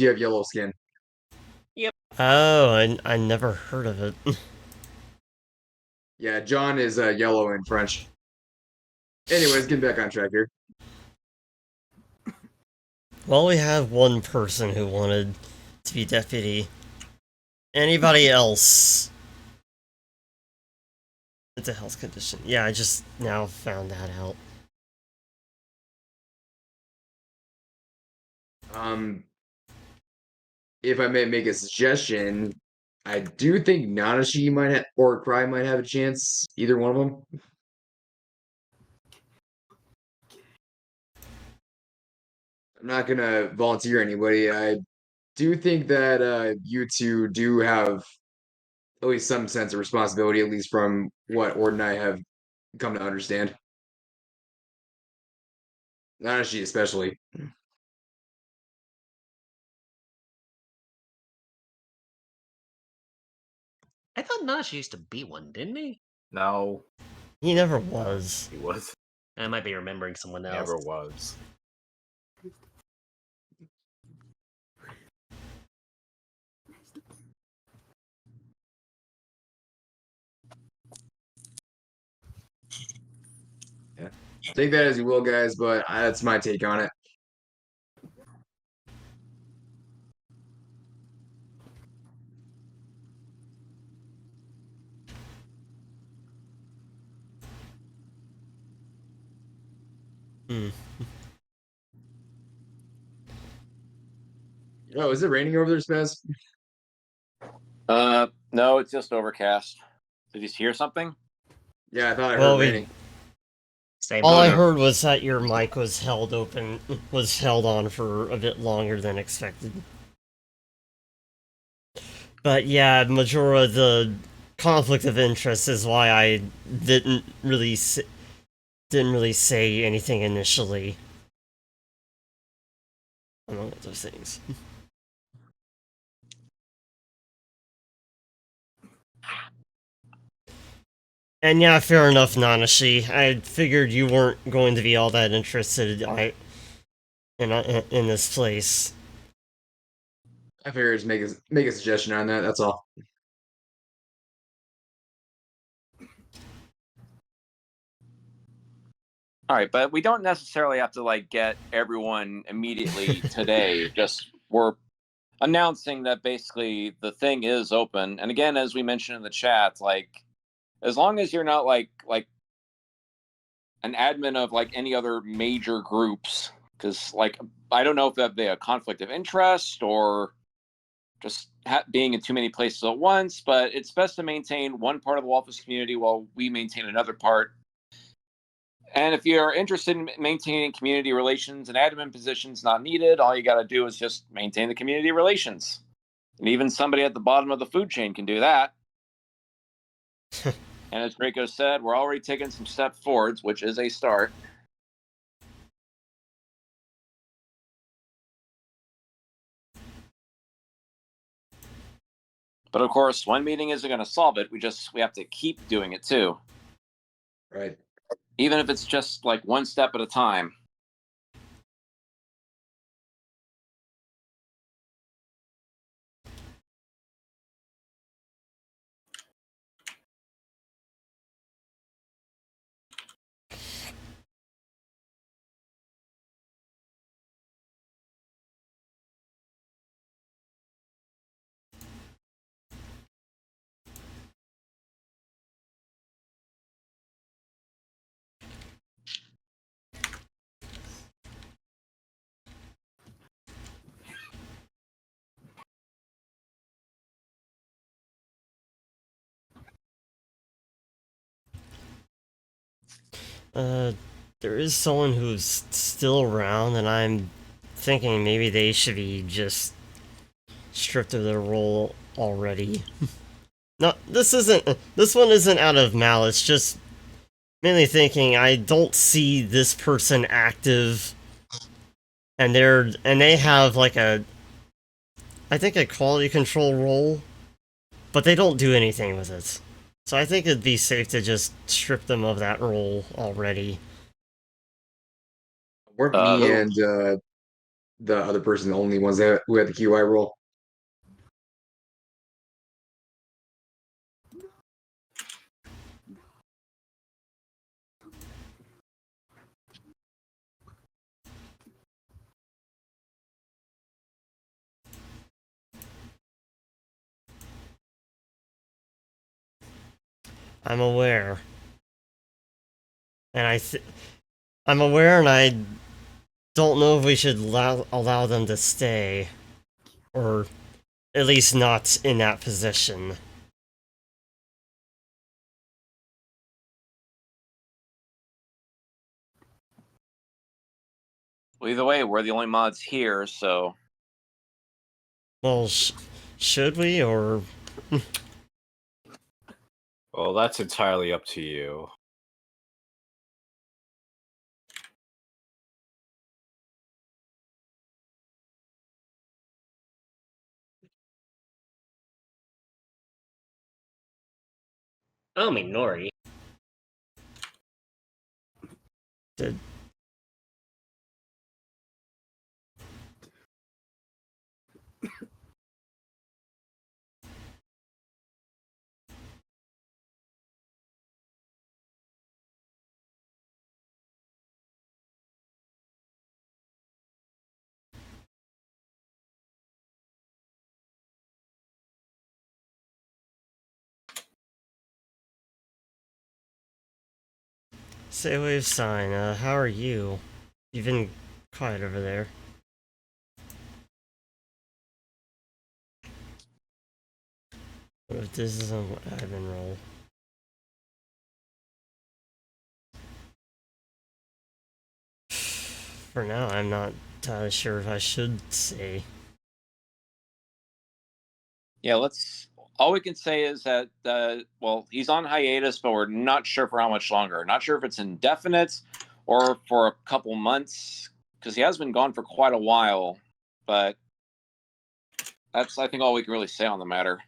[SPEAKER 3] have yellow skin.
[SPEAKER 2] Oh, I never heard of it.
[SPEAKER 3] Yeah, John is yellow in French. Anyways, getting back on track here.
[SPEAKER 2] Well, we have one person who wanted to be deputy. Anybody else? It's a health condition. Yeah, I just now found that out.
[SPEAKER 3] If I may make a suggestion, I do think Nanashi might have, or Cry might have a chance. Either one of them. I'm not gonna volunteer anybody. I do think that you two do have at least some sense of responsibility, at least from what Ord and I have come to understand. Nanashi especially.
[SPEAKER 1] I thought Nash used to be one, didn't he?
[SPEAKER 8] No,
[SPEAKER 2] He never was.
[SPEAKER 8] he was.
[SPEAKER 1] I might be remembering someone else.
[SPEAKER 8] Never was.
[SPEAKER 3] Yeah. Take that as you will, guys, but that's my take on it.
[SPEAKER 2] Hmm.
[SPEAKER 3] Oh, is it raining over there, Spaz?
[SPEAKER 4] No, it's just overcast. Did you hear something?
[SPEAKER 3] Yeah, I thought I heard
[SPEAKER 2] Well,
[SPEAKER 3] raining.
[SPEAKER 2] all I heard was that your mic was held on for a bit longer than expected. But yeah, Majora, the conflict of interest is why I didn't really say anything initially. Among other things. And yeah, fair enough, Nanashi. I figured you weren't going to be all that interested in this place.
[SPEAKER 3] I figured just make a suggestion on that. That's all.
[SPEAKER 4] All right, but we don't necessarily have to like get everyone immediately today. Just we're announcing that basically the thing is open. And again, as we mentioned in the chat, like as long as you're not like an admin of like any other major groups, because like I don't know if that be a conflict of interest or just being in too many places at once, but it's best to maintain one part of the Waffles community while we maintain another part. And if you're interested in maintaining community relations and admin positions not needed, all you got to do is just maintain the community relations. And even somebody at the bottom of the food chain can do that. And as Draco said, we're already taking some step forwards, which is a start. But of course, one meeting isn't going to solve it. We have to keep doing it too.
[SPEAKER 3] Right.
[SPEAKER 4] Even if it's just like one step at a time.
[SPEAKER 2] There is someone who's still around, and I'm thinking maybe they should be just stripped of their role already. No, this one isn't out of malice, just mainly thinking I don't see this person active, and they have like I think a quality control role, but they don't do anything with it. So I think it'd be safe to just strip them of that role already.
[SPEAKER 3] Weren't me and the other person the only ones who had the QI role?
[SPEAKER 2] I'm aware. And I'm aware, and I don't know if we should allow them to stay. Or at least not in that position.
[SPEAKER 4] Well, either way, we're the only mods here, so.
[SPEAKER 2] Well, should we, or...
[SPEAKER 8] Well, that's entirely up to you.
[SPEAKER 1] Oh, Minori.
[SPEAKER 2] Did... Say wave sign, how are you? You've been quiet over there. What if this is an admin role? For now, I'm not entirely sure if I should say.
[SPEAKER 4] Yeah, all we can say is that, well, he's on hiatus, but we're not sure for how much longer. Not sure if it's indefinite or for a couple months, because he has been gone for quite a while. But that's, I think, all we can really say on the matter.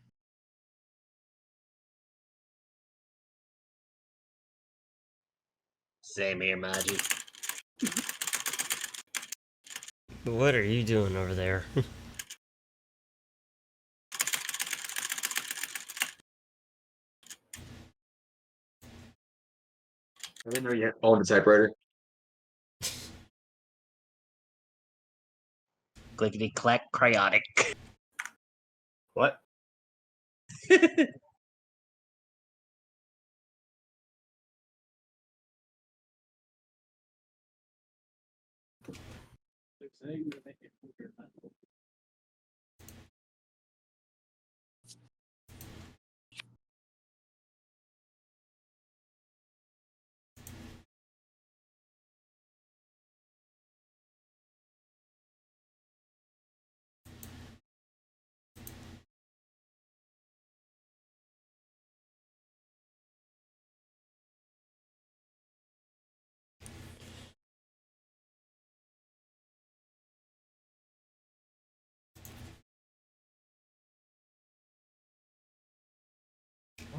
[SPEAKER 1] Same here, Maji.
[SPEAKER 2] What are you doing over there?
[SPEAKER 3] I didn't know you owned a typewriter.
[SPEAKER 1] Clickety clack, cryotic.
[SPEAKER 7] What?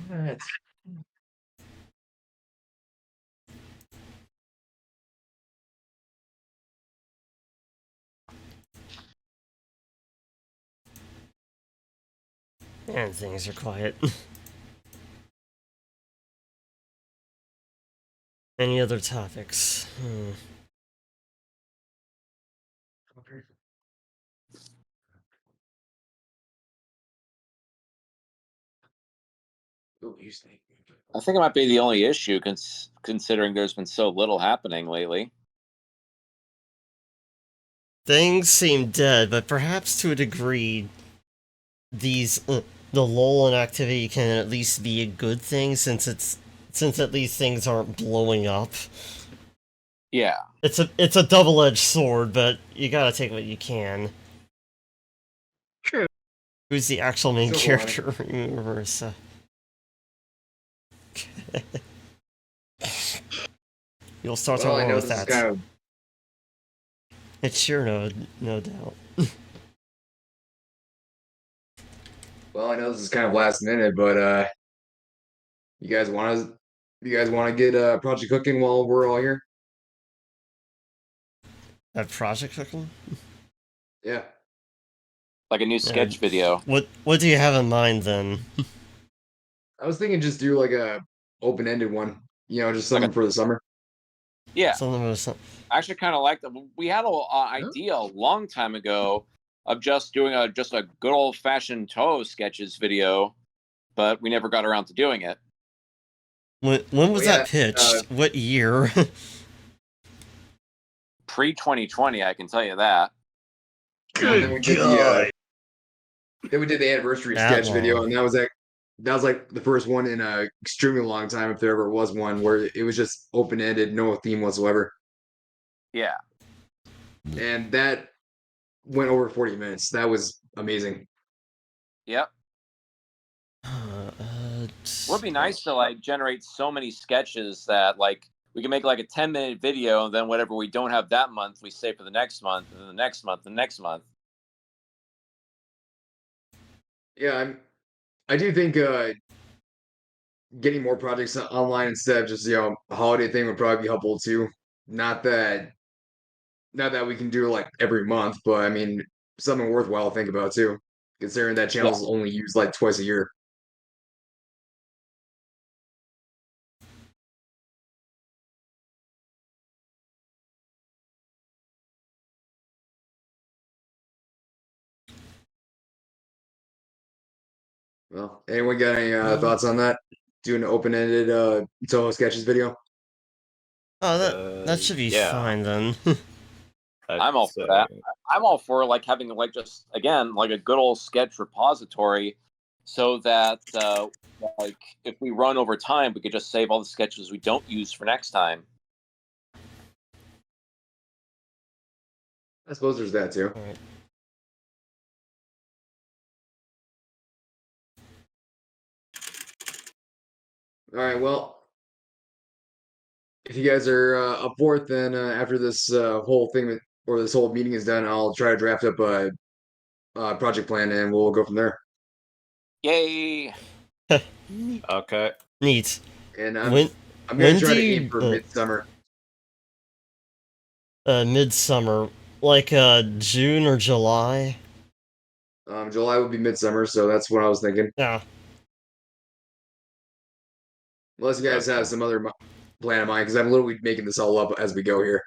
[SPEAKER 3] What?
[SPEAKER 2] And things are quiet. Any other topics?
[SPEAKER 4] I think it might be the only issue, considering there's been so little happening lately.
[SPEAKER 2] Things seem dead, but perhaps to a degree, the lull in activity can at least be a good thing, since at least things aren't blowing up.
[SPEAKER 4] Yeah,
[SPEAKER 2] It's a double-edged sword, but you gotta take what you can.
[SPEAKER 1] True.
[SPEAKER 2] Who's the actual main
[SPEAKER 3] So
[SPEAKER 2] character in the universe? You'll start
[SPEAKER 3] Well, I
[SPEAKER 2] talking
[SPEAKER 3] know
[SPEAKER 2] with
[SPEAKER 3] this is
[SPEAKER 2] that.
[SPEAKER 3] kind of
[SPEAKER 2] It's sure no doubt.
[SPEAKER 3] well, I know this is kind of last minute, but you guys want to get a project cooking while we're all here?
[SPEAKER 2] That project cooking?
[SPEAKER 3] Yeah.
[SPEAKER 4] like a new sketch video.
[SPEAKER 2] What do you have in mind then?
[SPEAKER 3] I was thinking just do like a open-ended one, just
[SPEAKER 4] Like
[SPEAKER 3] something for the summer.
[SPEAKER 4] Yeah,
[SPEAKER 2] Something with some.
[SPEAKER 4] I actually kind of like that. We had an idea a long time ago of just doing a good old fashioned Toho sketches video, but we never got around to doing it.
[SPEAKER 2] When was
[SPEAKER 3] yeah,
[SPEAKER 2] that pitched? What year?
[SPEAKER 4] Pre 2020, I can tell you that.
[SPEAKER 3] Then we did the anniversary
[SPEAKER 2] That
[SPEAKER 3] sketch video,
[SPEAKER 2] long.
[SPEAKER 3] and that was like the first one in a extremely long time, if there ever was one, where it was just open-ended, no theme whatsoever.
[SPEAKER 4] Yeah.
[SPEAKER 3] And that went over 40 minutes. That was amazing.
[SPEAKER 4] Yep. Would be nice to like generate so many sketches that like we can make like a 10-minute video, and then whatever we don't have that month, we save for the next month, and then the next month, the next month.
[SPEAKER 3] Yeah, I do think getting more projects online instead of just a holiday thing would probably be helpful too. Not that not that we can do it like every month, but I mean something worthwhile to think about too, considering that
[SPEAKER 4] Yeah.
[SPEAKER 3] channel's only used like twice a year. Well, anyone got any thoughts on that? Doing an open-ended Toho sketches video?
[SPEAKER 2] Oh, that should be
[SPEAKER 8] yeah.
[SPEAKER 2] fine then.
[SPEAKER 4] I'm all for that. I'm all for like having like just again like a good old sketch repository, so that like if we run over time, we could just save all the sketches we don't use for next time.
[SPEAKER 3] I suppose there's that too.
[SPEAKER 2] Alright.
[SPEAKER 3] All right, well, if you guys are up for it, then after this whole thing or this whole meeting is done, I'll try to draft up a project plan and we'll go from there.
[SPEAKER 4] Yay!
[SPEAKER 8] Okay.
[SPEAKER 2] Neat.
[SPEAKER 3] And
[SPEAKER 2] When
[SPEAKER 3] I'm gonna
[SPEAKER 2] when
[SPEAKER 3] try
[SPEAKER 2] do
[SPEAKER 3] to aim
[SPEAKER 2] you
[SPEAKER 3] for midsummer.
[SPEAKER 2] midsummer, like June or July?
[SPEAKER 3] July would be midsummer, so that's what I was thinking.
[SPEAKER 2] Yeah.
[SPEAKER 3] Unless you guys have some other plan in mind, because I'm literally making this all up as we go here.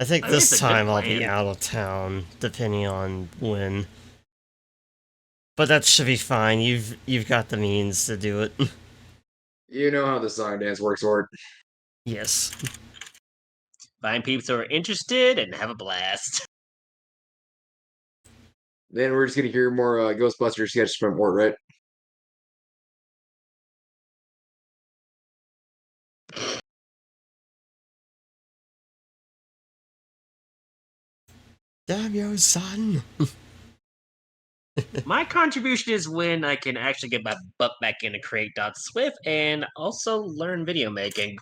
[SPEAKER 2] I think
[SPEAKER 1] I think
[SPEAKER 2] this
[SPEAKER 1] it's a good
[SPEAKER 2] time I'll be
[SPEAKER 1] plan.
[SPEAKER 2] out of town, depending on when. But that should be fine. You've got the means to do it.
[SPEAKER 3] You know how the song and dance works, Ort.
[SPEAKER 2] Yes.
[SPEAKER 1] Find peeps who are interested and have a blast.
[SPEAKER 3] Then we're just gonna hear more Ghostbuster sketches from Ort, right?
[SPEAKER 2] Damn you, son.
[SPEAKER 1] My contribution is when I can actually get my butt back into Create.Swift and also learn video making.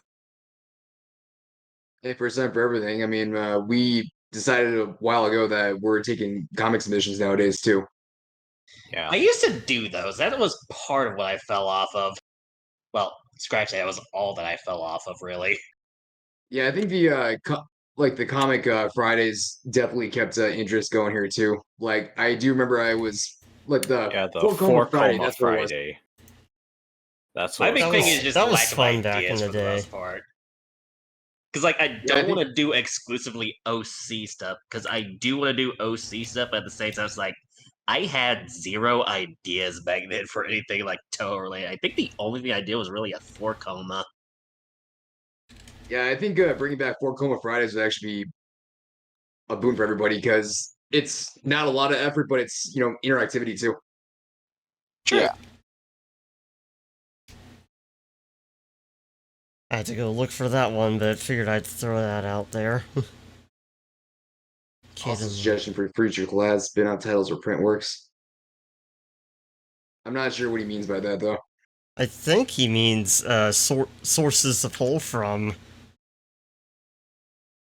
[SPEAKER 3] Hey, first time for everything. I mean, we decided a while ago that we're taking comic submissions nowadays too.
[SPEAKER 8] Yeah.
[SPEAKER 1] I used to do those. That was part of what I fell off of. Well, scratch that. That was all that I fell off of, really.
[SPEAKER 3] Yeah, I think the like the comic Fridays definitely kept interest going here too. Like I do remember I was like the
[SPEAKER 8] Yeah, the
[SPEAKER 3] 4
[SPEAKER 8] 4
[SPEAKER 3] Friday. That's what it was.
[SPEAKER 8] Friday. That's what
[SPEAKER 1] My
[SPEAKER 8] was
[SPEAKER 1] big thing is
[SPEAKER 8] called.
[SPEAKER 1] just
[SPEAKER 2] that was
[SPEAKER 1] lack of
[SPEAKER 2] fun back in
[SPEAKER 1] ideas
[SPEAKER 2] the
[SPEAKER 1] for the
[SPEAKER 2] day.
[SPEAKER 1] most part. Because like I
[SPEAKER 3] Yeah, I
[SPEAKER 1] don't
[SPEAKER 3] think
[SPEAKER 1] want to do exclusively OC stuff. Because I do want to do OC stuff, but at the same time, it's like I had zero ideas back then for anything like Toho related. I think the only thing I did was really a 4 coma.
[SPEAKER 3] yeah, I think bringing back 4 Fridays would actually be a boon for everybody because it's not a lot of effort, but it's interactivity too.
[SPEAKER 4] Yeah.
[SPEAKER 2] I had to go look for that one, but figured I'd throw that out there.
[SPEAKER 3] Also, suggestion for future collabs, spin-out titles or print works. I'm not sure what he means by that though.
[SPEAKER 2] I think he means sources to pull from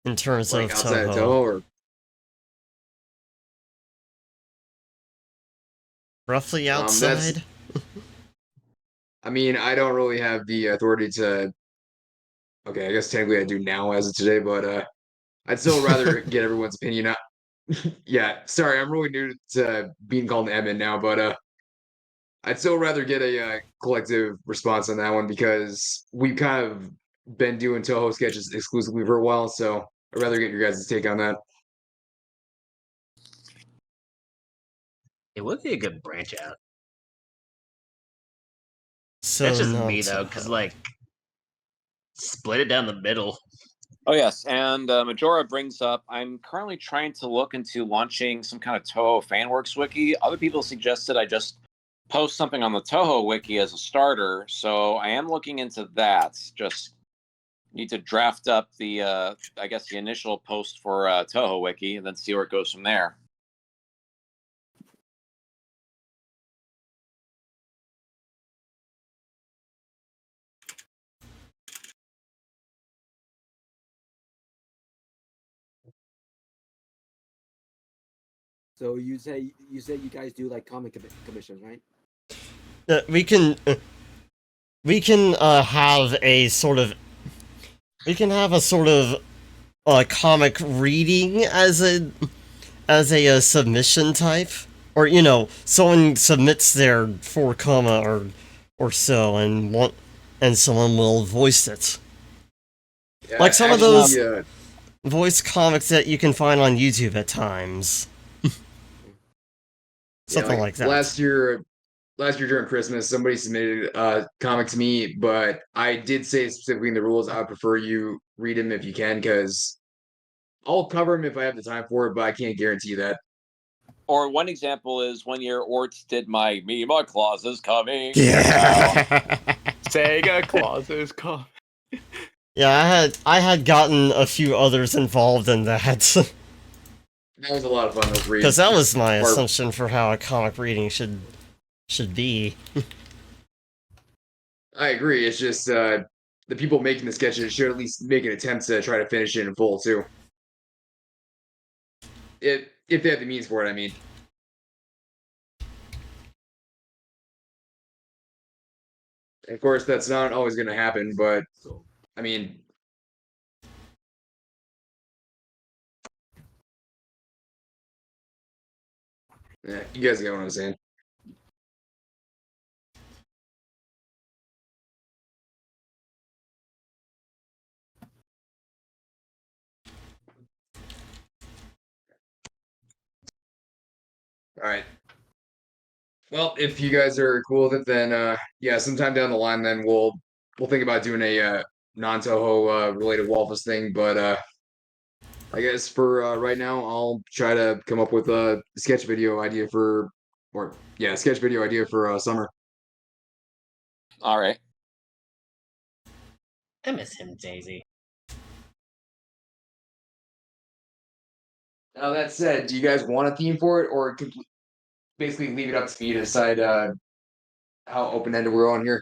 [SPEAKER 2] in terms
[SPEAKER 3] Like
[SPEAKER 2] of
[SPEAKER 3] outside
[SPEAKER 2] Toho.
[SPEAKER 3] of Toho or
[SPEAKER 2] Roughly
[SPEAKER 3] that's
[SPEAKER 2] outside.
[SPEAKER 3] I mean, I don't really have the authority to. Okay, I guess technically I do now as of today, but I'd still rather get everyone's opinion. Yeah, sorry, I'm really new to being called an admin now, but I'd still rather get a collective response on that one because we've kind of been doing Toho sketches exclusively for a while, so I'd rather get your guys' take on that.
[SPEAKER 1] It would be a good branch out.
[SPEAKER 2] So
[SPEAKER 1] That's just
[SPEAKER 2] not
[SPEAKER 1] me though, because
[SPEAKER 2] Toho.
[SPEAKER 1] like split it down the middle.
[SPEAKER 4] Oh yes, and Majora brings up, I'm currently trying to look into launching some kind of Toho Fanworks wiki. Other people suggested I just post something on the Toho wiki as a starter, so I am looking into that. Just need to draft up the, I guess, the initial post for Toho wiki, and then see where it goes from there.
[SPEAKER 6] So you say you guys do like comic commissions, right?
[SPEAKER 2] We can have a sort of comic reading as a submission type, or someone submits their 4 or so and someone will voice it.
[SPEAKER 3] Yeah,
[SPEAKER 2] Like some of
[SPEAKER 3] actually,
[SPEAKER 2] those voice comics that you can find on YouTube at times. Something like that.
[SPEAKER 3] Last year during Christmas, somebody submitted a comic to me, but I did say specifically in the rules I would prefer you read them if you can, because I'll cover them if I have the time for it, but I can't guarantee that.
[SPEAKER 4] Or one example is one year Orts did my Claus is coming.
[SPEAKER 2] Yeah.
[SPEAKER 8] Sega Claus is coming.
[SPEAKER 2] Yeah, I had gotten a few others involved in that.
[SPEAKER 3] That was a lot of fun. Those reads.
[SPEAKER 2] Because that was my assumption for how a comic reading should be.
[SPEAKER 3] I agree. It's just the people making the sketches should at least make an attempt to try to finish it in full too. If they have the means for it, I mean. Of course, that's not always going to happen, but I mean, yeah, you guys get what I'm saying. All right. Well, if you guys are cool with it, then yeah, sometime down the line, then we'll think about doing a non-Toho related Waffles thing. But I guess for right now, I'll try to come up with a sketch video idea for, sketch video idea for summer.
[SPEAKER 4] All right.
[SPEAKER 1] I miss him, Daisy.
[SPEAKER 3] Now that said, do you guys want a theme for it, or basically leave it up to me to decide how open-ended we're on here?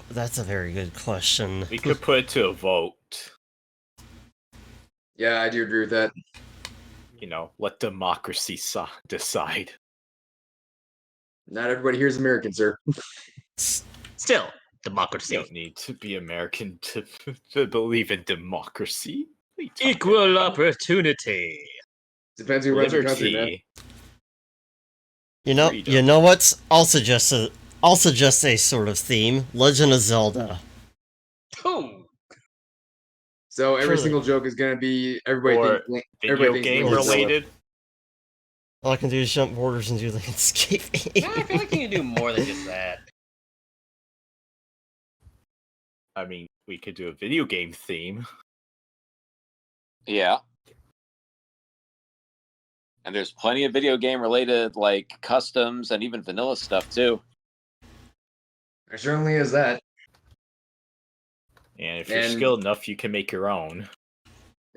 [SPEAKER 2] That's a very good question.
[SPEAKER 8] We could put it to a vote.
[SPEAKER 3] Yeah, I do agree with that.
[SPEAKER 8] You know, let democracy decide.
[SPEAKER 3] Not everybody here is American, sir.
[SPEAKER 1] Still,
[SPEAKER 8] You
[SPEAKER 1] democracy.
[SPEAKER 8] don't need to be American to believe in democracy.
[SPEAKER 1] Equal opportunity.
[SPEAKER 3] Depends who runs your country, man.
[SPEAKER 8] Liberty.
[SPEAKER 2] You know what's also just a sort of theme? Legend of Zelda.
[SPEAKER 1] Oh.
[SPEAKER 3] So every
[SPEAKER 2] Truly.
[SPEAKER 3] single joke is gonna be everybody
[SPEAKER 8] Or
[SPEAKER 3] thinks Link,
[SPEAKER 8] video
[SPEAKER 3] everybody thinks
[SPEAKER 8] game
[SPEAKER 3] Link is Zelda.
[SPEAKER 8] related.
[SPEAKER 2] All I can do is jump borders and do landscaping.
[SPEAKER 1] Yeah, I feel like you can do more than just that.
[SPEAKER 8] I mean, we could do a video game theme.
[SPEAKER 4] Yeah. And there's plenty of video game related like customs and even vanilla stuff too.
[SPEAKER 3] There certainly is that.
[SPEAKER 8] And if you're skilled enough, you can make your own.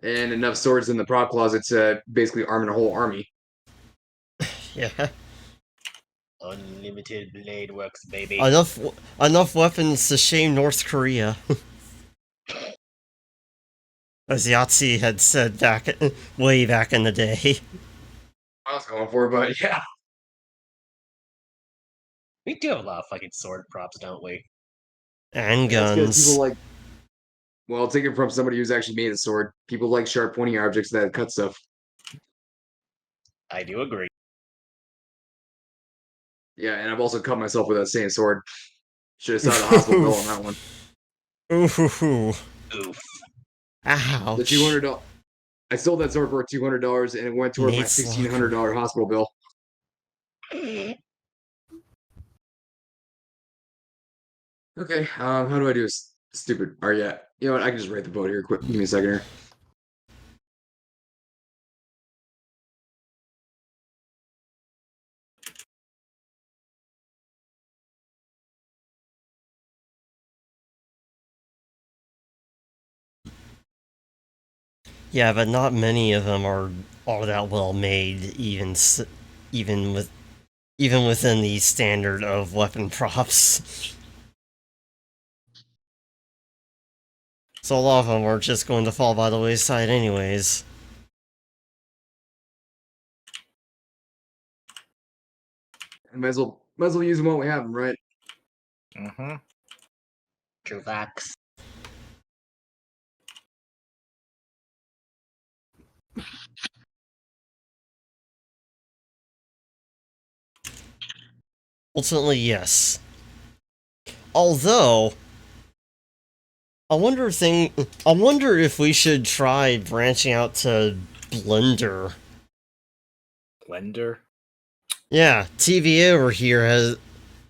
[SPEAKER 3] And enough swords in the prop closet to basically arm a whole army.
[SPEAKER 2] Yeah.
[SPEAKER 1] Unlimited blade works, baby.
[SPEAKER 2] Enough weapons to shame North Korea. As Yahtzee had said way back in the day.
[SPEAKER 3] I was going for it, but yeah.
[SPEAKER 1] We do have a lot of fucking sword props, don't we?
[SPEAKER 2] And
[SPEAKER 3] That's 'cause
[SPEAKER 2] guns.
[SPEAKER 3] people like. Well, take it from somebody who's actually made a sword. People like sharp, pointy objects that cut stuff.
[SPEAKER 1] I do agree.
[SPEAKER 3] Yeah, and I've also cut myself with that same sword. Should have saw the hospital bill on that one.
[SPEAKER 2] Oof. Ouch.
[SPEAKER 3] The $200. I sold that sword for $200, and it went toward my $1,600 hospital bill. Okay, how do I do this? Stupid. Or yeah, you know what? I can just rate the vote here. Quick, give me a second here.
[SPEAKER 2] Yeah, but not many of them are all that well made, even within the standard of weapon props. So a lot of them are just going to fall by the wayside anyways.
[SPEAKER 3] Might as well use them while we have them, right?
[SPEAKER 8] Mm-hmm.
[SPEAKER 1] True facts.
[SPEAKER 2] Ultimately, yes. Although, I wonder if we should try branching out to Blender.
[SPEAKER 8] Blender?
[SPEAKER 2] Yeah, TVA over here has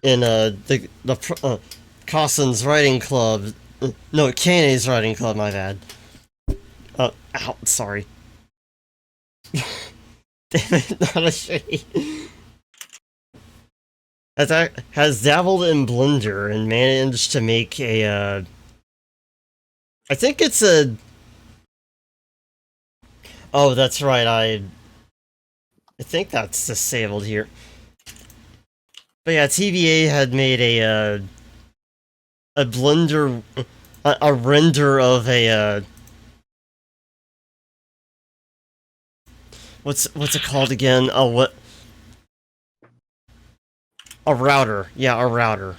[SPEAKER 2] in the Costin's writing club. No, Kane's writing club. My bad. Ow, sorry. Damn it, not a shitty. Has dabbled in Blender and managed to make a, I think it's a... Oh, that's right, I think that's disabled here. But yeah, TVA had made a Blender... a render of a, What's it called again? Oh, what... A router. Yeah, a router.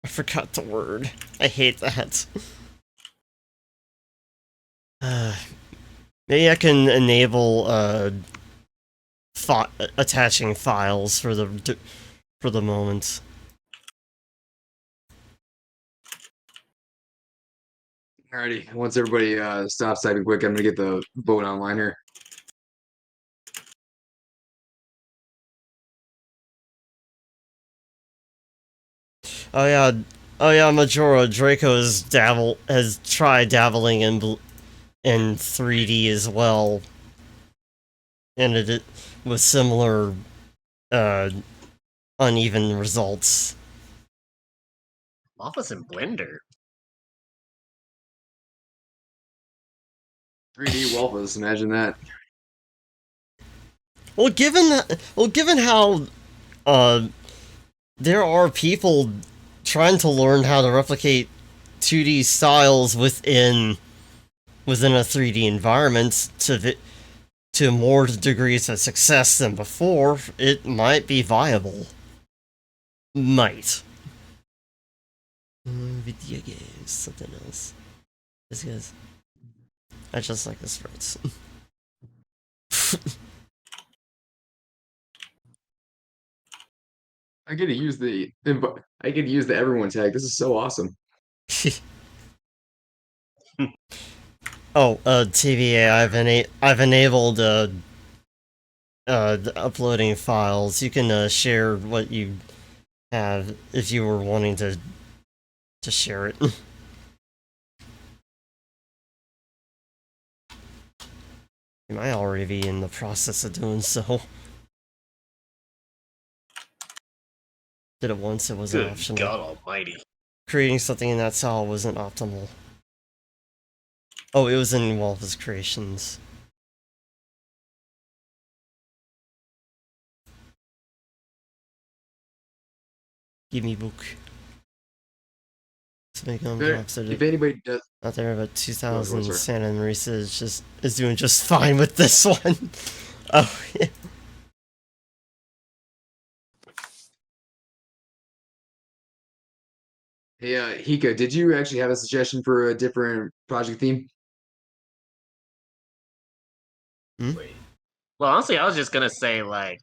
[SPEAKER 2] I forgot the word. I hate that. Maybe I can enable attaching files for the moment.
[SPEAKER 3] Alrighty. Once everybody stops typing quick, I'm gonna get the vote online here.
[SPEAKER 2] Oh yeah, Majora Draco has tried dabbling in 3D as well, and it with similar uneven results.
[SPEAKER 1] Waffles in Blender.
[SPEAKER 3] 3D waffles. Imagine that.
[SPEAKER 2] Well, given how there are people trying to learn how to replicate 2D styles within within a 3D environment to more degrees of success than before, it might be viable. Might. Video games, something else. This guy's. I just like the sprites.
[SPEAKER 3] I get to use the everyone tag. This is so awesome.
[SPEAKER 2] Oh, TVA, I've enabled the uploading files. You can share what you have if you were wanting to share it. You might already be in the process of doing so. Did it once, it wasn't
[SPEAKER 1] Good
[SPEAKER 2] optional.
[SPEAKER 1] God Almighty!
[SPEAKER 2] Creating something in that style wasn't optimal. Oh, it was in Wolf's creations. Give me book.
[SPEAKER 3] If anybody does,
[SPEAKER 2] out there, but 2000
[SPEAKER 3] sorry.
[SPEAKER 2] Santa Marisa is doing just fine with this one. Oh yeah.
[SPEAKER 3] Hey, Hika, did you actually have a suggestion for a different project theme?
[SPEAKER 1] Wait. Well, honestly, I was just gonna say like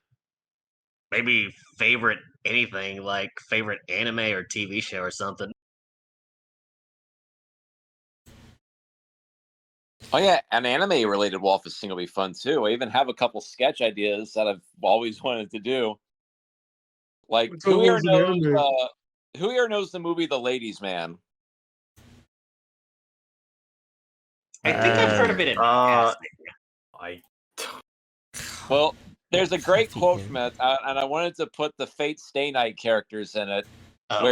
[SPEAKER 1] maybe favorite anything, like favorite anime or TV show or something.
[SPEAKER 4] Oh yeah, an anime related Wolfest thing will be fun too. I even have a couple sketch ideas that I've always wanted to do. Like
[SPEAKER 3] What's
[SPEAKER 4] who here
[SPEAKER 3] almost an
[SPEAKER 4] knows?
[SPEAKER 3] anime?
[SPEAKER 4] Who here knows the movie The Ladies Man?
[SPEAKER 1] I think I've heard of it in passing.
[SPEAKER 8] I
[SPEAKER 4] Well, there's a great
[SPEAKER 2] Coffee
[SPEAKER 4] quote
[SPEAKER 2] here.
[SPEAKER 4] from it, and I wanted to put the Fate Stay Night characters in it,
[SPEAKER 1] Oh,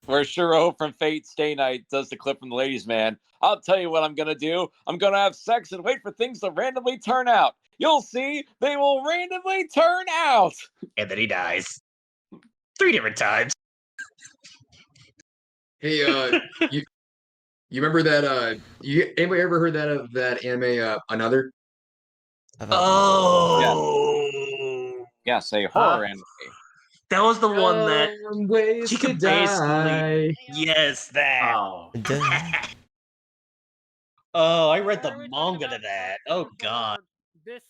[SPEAKER 4] where Shiro from Fate Stay Night does the clip from The Ladies Man. I'll tell you what I'm gonna do. I'm gonna have sex and wait for things to randomly turn out. You'll see, they will randomly turn out.
[SPEAKER 1] and then he dies 3 different times.
[SPEAKER 3] Hey, you remember that? Anybody ever heard that anime? Another?
[SPEAKER 1] Oh,
[SPEAKER 4] Yes, a horror anime.
[SPEAKER 1] that was the one that
[SPEAKER 3] ways
[SPEAKER 1] she
[SPEAKER 3] to
[SPEAKER 1] could basically.
[SPEAKER 3] die.
[SPEAKER 1] Yes, that.
[SPEAKER 8] oh
[SPEAKER 1] Oh, I read the
[SPEAKER 10] Are we talking
[SPEAKER 1] manga to
[SPEAKER 10] about
[SPEAKER 1] that.
[SPEAKER 10] something
[SPEAKER 1] Oh God.
[SPEAKER 10] for this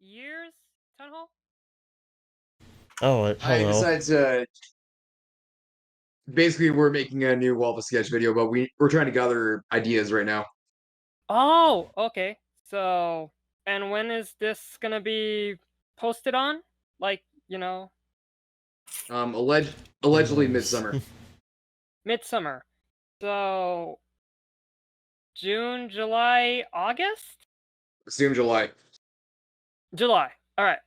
[SPEAKER 10] year's town hall?
[SPEAKER 2] Oh,
[SPEAKER 3] I
[SPEAKER 2] hello.
[SPEAKER 3] decided to. Basically, we're making a new Wolf of Sketch video, but we're trying to gather ideas right now.
[SPEAKER 10] Oh, okay. So, and when is this gonna be posted on? Like,
[SPEAKER 3] Allegedly midsummer.
[SPEAKER 10] midsummer. So, June, July, August?
[SPEAKER 3] Assume July.
[SPEAKER 10] July. All right.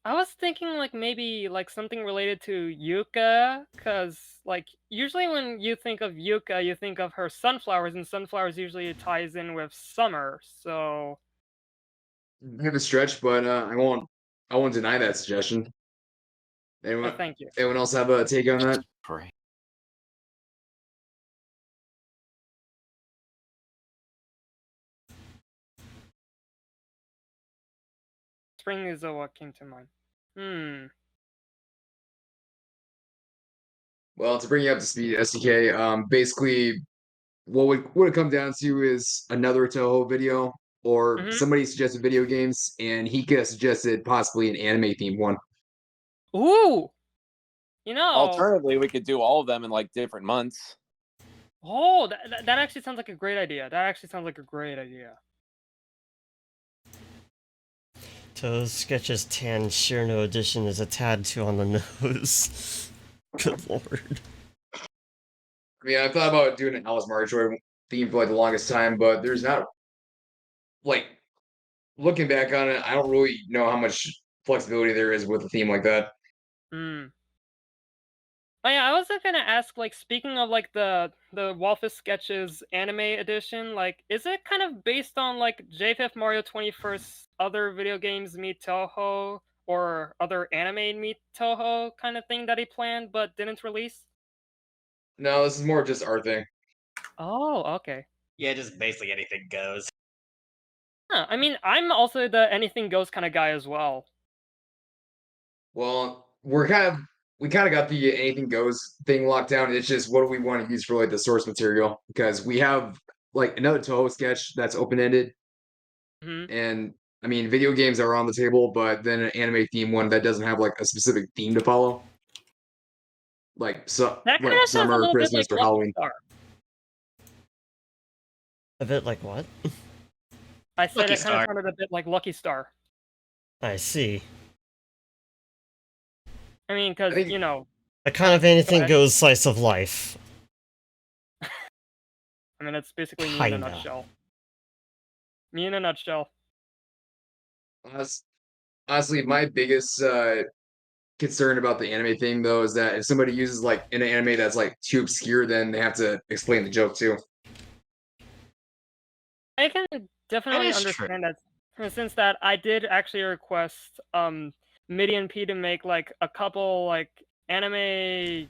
[SPEAKER 10] I was thinking like maybe like something related to Yuka, cause like usually when you think of Yuka, you think of her sunflowers, and sunflowers usually ties in with summer. So
[SPEAKER 3] I have a stretch, but I won't deny that suggestion.
[SPEAKER 10] thank you.
[SPEAKER 3] Anyone else have a take on that?
[SPEAKER 8] pray.
[SPEAKER 10] Spring is what came to mind.
[SPEAKER 3] Well, to bring you up to speed, SDK, basically, what it come down to is another Toho video, or
[SPEAKER 10] Mhm.
[SPEAKER 3] somebody suggested video games, and Hika suggested possibly an anime themed one.
[SPEAKER 10] Ooh,
[SPEAKER 4] Alternatively, we could do all of them in like different months.
[SPEAKER 10] oh, that actually sounds like a great idea. That actually sounds like a great idea.
[SPEAKER 2] Toe's Sketches Tan Shirno edition is a tad too on the nose. Good lord.
[SPEAKER 3] I mean, I thought about doing an Alice Marjorie theme for like the longest time, but there's not like looking back on it, I don't really know how much flexibility there is with a theme like that.
[SPEAKER 10] Oh yeah, I was gonna ask, like, speaking of like the Walfus Sketches anime edition, like, is it kind of based on like JFF Mario 21st other video games meet Toho or other anime meet Toho kind of thing that he planned but didn't release?
[SPEAKER 3] No, this is more just our thing.
[SPEAKER 10] Oh, okay.
[SPEAKER 1] Yeah, just basically anything goes.
[SPEAKER 10] Huh, I mean, I'm also the anything goes kind of guy as well.
[SPEAKER 3] Well, we kind of got the anything goes thing locked down. It's just what do we want to use for like the source material because we have like another Toho sketch that's open ended,
[SPEAKER 10] Hmm.
[SPEAKER 3] and I mean video games are on the table, but then an anime theme one that doesn't have like a specific theme to follow,
[SPEAKER 10] That kind
[SPEAKER 3] like
[SPEAKER 10] of sounds a
[SPEAKER 3] summer,
[SPEAKER 10] little bit
[SPEAKER 3] Christmas,
[SPEAKER 10] like
[SPEAKER 3] or
[SPEAKER 10] Lucky
[SPEAKER 3] Halloween.
[SPEAKER 10] Star.
[SPEAKER 2] A bit like what?
[SPEAKER 10] I said
[SPEAKER 1] Lucky
[SPEAKER 10] it kind of
[SPEAKER 1] Star.
[SPEAKER 10] sounded a bit like Lucky Star.
[SPEAKER 2] I see.
[SPEAKER 10] I mean,
[SPEAKER 3] I
[SPEAKER 10] because,
[SPEAKER 3] think
[SPEAKER 2] A kind of
[SPEAKER 10] go
[SPEAKER 2] anything
[SPEAKER 10] ahead.
[SPEAKER 2] goes slice of life.
[SPEAKER 10] I mean, that's basically me in a
[SPEAKER 2] Kinda.
[SPEAKER 10] nutshell. Me in a nutshell.
[SPEAKER 3] honest- honestly, my biggest concern about the anime thing though is that if somebody uses like an anime that's like too obscure, then they have to explain the joke too.
[SPEAKER 10] I can
[SPEAKER 1] That
[SPEAKER 10] definitely
[SPEAKER 1] is true.
[SPEAKER 10] understand that since that I did actually request MIDI and P to make like a couple like anime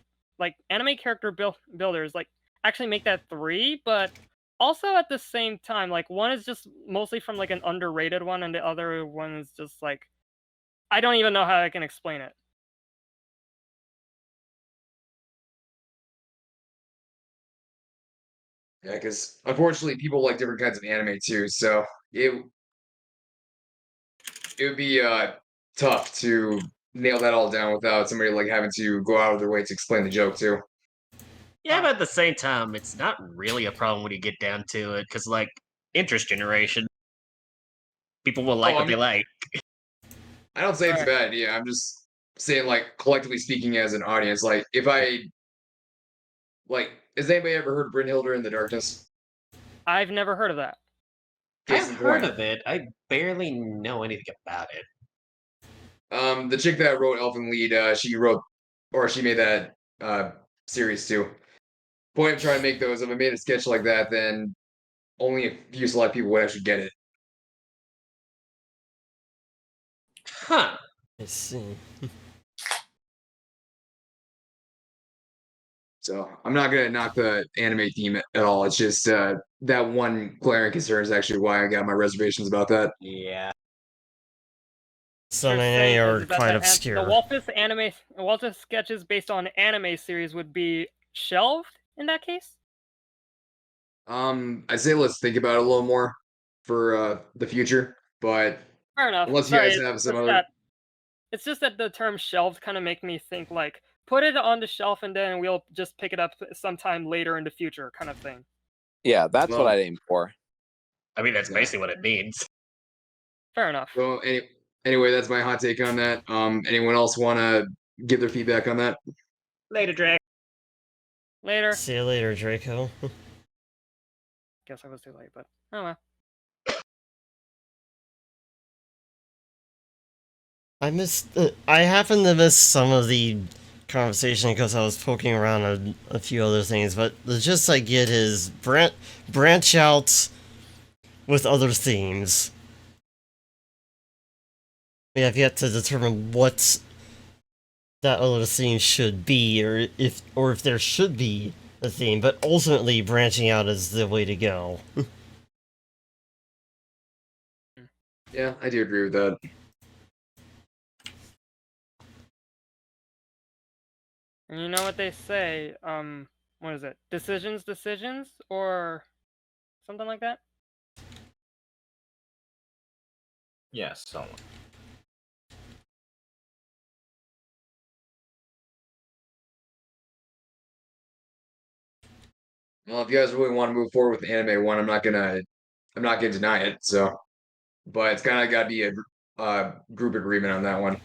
[SPEAKER 10] character builders, like actually make that 3, but also at the same time, like one is just mostly from like an underrated one and the other one is just like I don't even know how I can explain it.
[SPEAKER 3] Yeah, because unfortunately, people like different kinds of anime too. So it it would be tough to nail that all down without somebody like having to go out of their way to explain the joke too.
[SPEAKER 1] Yeah, but at the same time, it's not really a problem when you get down to it, because like interest generation, people will like
[SPEAKER 3] Oh, I
[SPEAKER 1] what they
[SPEAKER 3] mean,
[SPEAKER 1] like.
[SPEAKER 3] I don't say it's a
[SPEAKER 10] Right.
[SPEAKER 3] bad idea. I'm just saying, like, collectively speaking, as an audience, like, if I like, has anybody ever heard Brynhilder in the Darkness?
[SPEAKER 10] I've never heard of that.
[SPEAKER 3] Case
[SPEAKER 1] I've
[SPEAKER 3] in
[SPEAKER 1] heard
[SPEAKER 3] point,
[SPEAKER 1] of it. I barely know anything about it.
[SPEAKER 3] the chick that wrote Elfen Lied, she wrote or she made that series too. Point of trying to make those, if I made a sketch like that, then only a few select people would actually get it.
[SPEAKER 1] Huh.
[SPEAKER 2] I see.
[SPEAKER 3] So I'm not gonna knock the anime theme at all. It's just that one glaring concern is actually why I got my reservations about that.
[SPEAKER 1] Yeah.
[SPEAKER 2] Some
[SPEAKER 10] You're
[SPEAKER 2] anime
[SPEAKER 10] saying
[SPEAKER 2] are
[SPEAKER 10] is that
[SPEAKER 2] quite
[SPEAKER 10] the
[SPEAKER 2] obscure.
[SPEAKER 10] Waltz sketches based on anime series would be shelved in that case?
[SPEAKER 3] I say let's think about it a little more for the future, but
[SPEAKER 10] Fair enough.
[SPEAKER 3] unless you
[SPEAKER 10] Sorry,
[SPEAKER 3] guys have some other,
[SPEAKER 10] it's just that the term shelved kind of make me think like put it on the shelf and then we'll just pick it up sometime later in the future kind of thing.
[SPEAKER 4] Yeah, that's what
[SPEAKER 3] well,
[SPEAKER 4] I'd aim for.
[SPEAKER 1] I mean, that's
[SPEAKER 3] yeah.
[SPEAKER 1] basically what it means.
[SPEAKER 10] Fair enough.
[SPEAKER 3] Well, anyway, that's my hot take on that. Anyone else want to give their feedback on that?
[SPEAKER 1] Later, Drake.
[SPEAKER 10] Later.
[SPEAKER 2] See you later, Draco.
[SPEAKER 10] Guess I was too late, but oh well.
[SPEAKER 2] I happened to miss some of the conversation because I was poking around a few other things, but the gist I get is branch out with other themes. We have yet to determine what that other theme should be, or if there should be a theme, but ultimately branching out is the way to go.
[SPEAKER 3] Yeah, I do agree with that.
[SPEAKER 10] And you know what they say, what is it? Decisions or something like that?
[SPEAKER 8] Yes, someone.
[SPEAKER 3] Well, if you guys really want to move forward with the anime one, I'm not gonna deny it. So, but it's kind of got to be a group agreement on that one.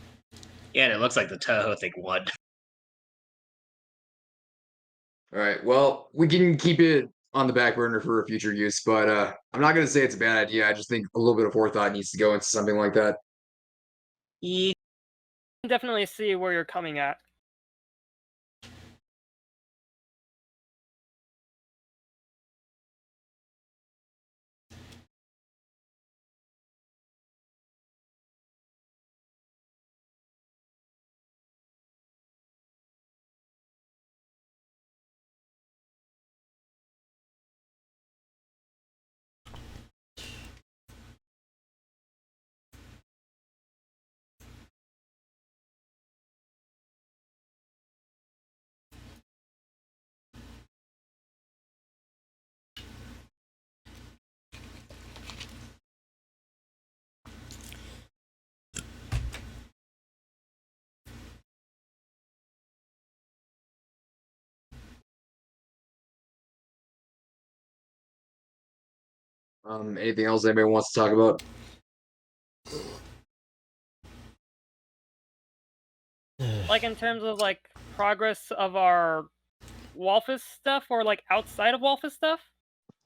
[SPEAKER 1] Yeah, and it looks like the Toho thing won.
[SPEAKER 3] All right. Well, we can keep it on the back burner for future use, but I'm not gonna say it's a bad idea. I just think a little bit of forethought needs to go into something like that.
[SPEAKER 1] Yeah.
[SPEAKER 10] Definitely see where you're coming at.
[SPEAKER 3] Anything else anybody wants to talk about?
[SPEAKER 10] Like in terms of like progress of our Walfus stuff, or like outside of Walfus stuff?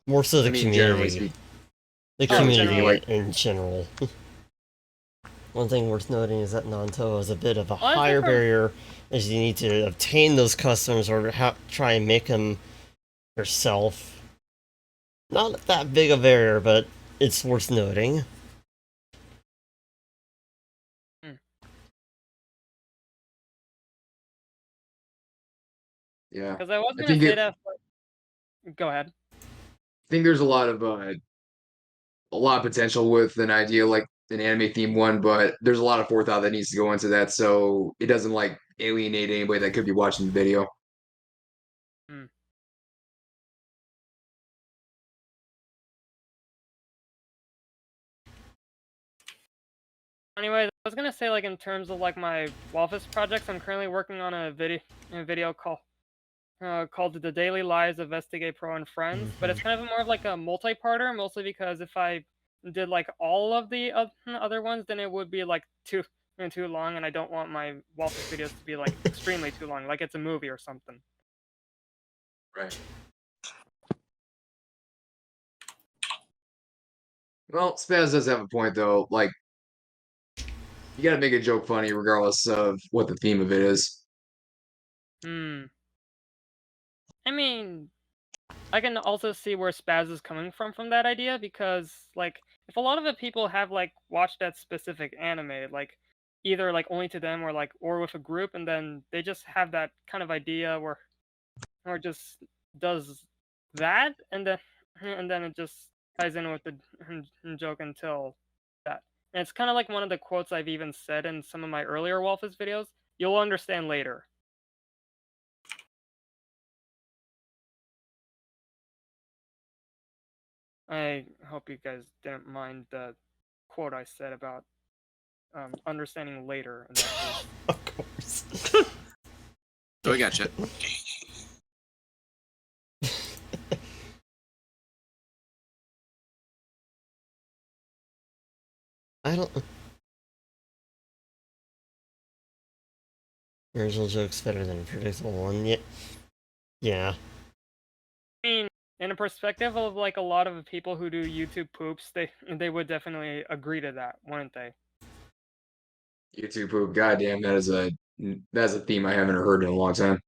[SPEAKER 2] More so the
[SPEAKER 3] I mean, generally
[SPEAKER 2] community.
[SPEAKER 3] speaking.
[SPEAKER 2] The
[SPEAKER 3] Generally
[SPEAKER 2] community
[SPEAKER 3] speaking, like
[SPEAKER 2] in general. One thing worth noting is that Nanto is a bit of a
[SPEAKER 10] Well, I think
[SPEAKER 2] higher
[SPEAKER 10] we're-
[SPEAKER 2] barrier, as you need to obtain those customers or try and make them yourself. Not that big a barrier, but it's worth noting.
[SPEAKER 3] yeah.
[SPEAKER 10] Because I was
[SPEAKER 3] I
[SPEAKER 10] gonna
[SPEAKER 3] think
[SPEAKER 10] say
[SPEAKER 3] it,
[SPEAKER 10] that. Go ahead.
[SPEAKER 3] I think there's a lot of potential with an idea like an anime themed one, but there's a lot of forethought that needs to go into that so it doesn't like alienate anybody that could be watching the video.
[SPEAKER 10] Hmm. Anyway, I was gonna say, like, in terms of like my Walfus projects, I'm currently working on a video called "The Daily Lives of Vestigate Pro and Friends," but it's kind of more of like a multi-parter, mostly because if I did like all of the other ones, then it would be like too long, and I don't want my Walfus videos to be like extremely too long, like it's a movie or something.
[SPEAKER 3] Right. Well, Spaz does have a point though. Like, you got to make a joke funny regardless of what the theme of it is.
[SPEAKER 10] Hmm. I mean, I can also see where Spaz is coming from that idea, because like if a lot of the people have like watched that specific anime, like either like only to them or with a group, and then they just have that kind of idea where or just does that, and then it just ties in with the joke until that. And it's kind of like one of the quotes I've even said in some of my earlier Walfus videos. You'll understand later. I hope you guys didn't mind the quote I said about understanding later in that case.
[SPEAKER 2] Of course.
[SPEAKER 11] Oh, I gotcha.
[SPEAKER 2] I don't. Original joke's better than a predictable one. Yeah. Yeah.
[SPEAKER 10] I mean, in a perspective of like a lot of the people who do YouTube poops, they would definitely agree to that, wouldn't they?
[SPEAKER 3] YouTube poop. Goddamn, that's a theme I haven't heard in a long time.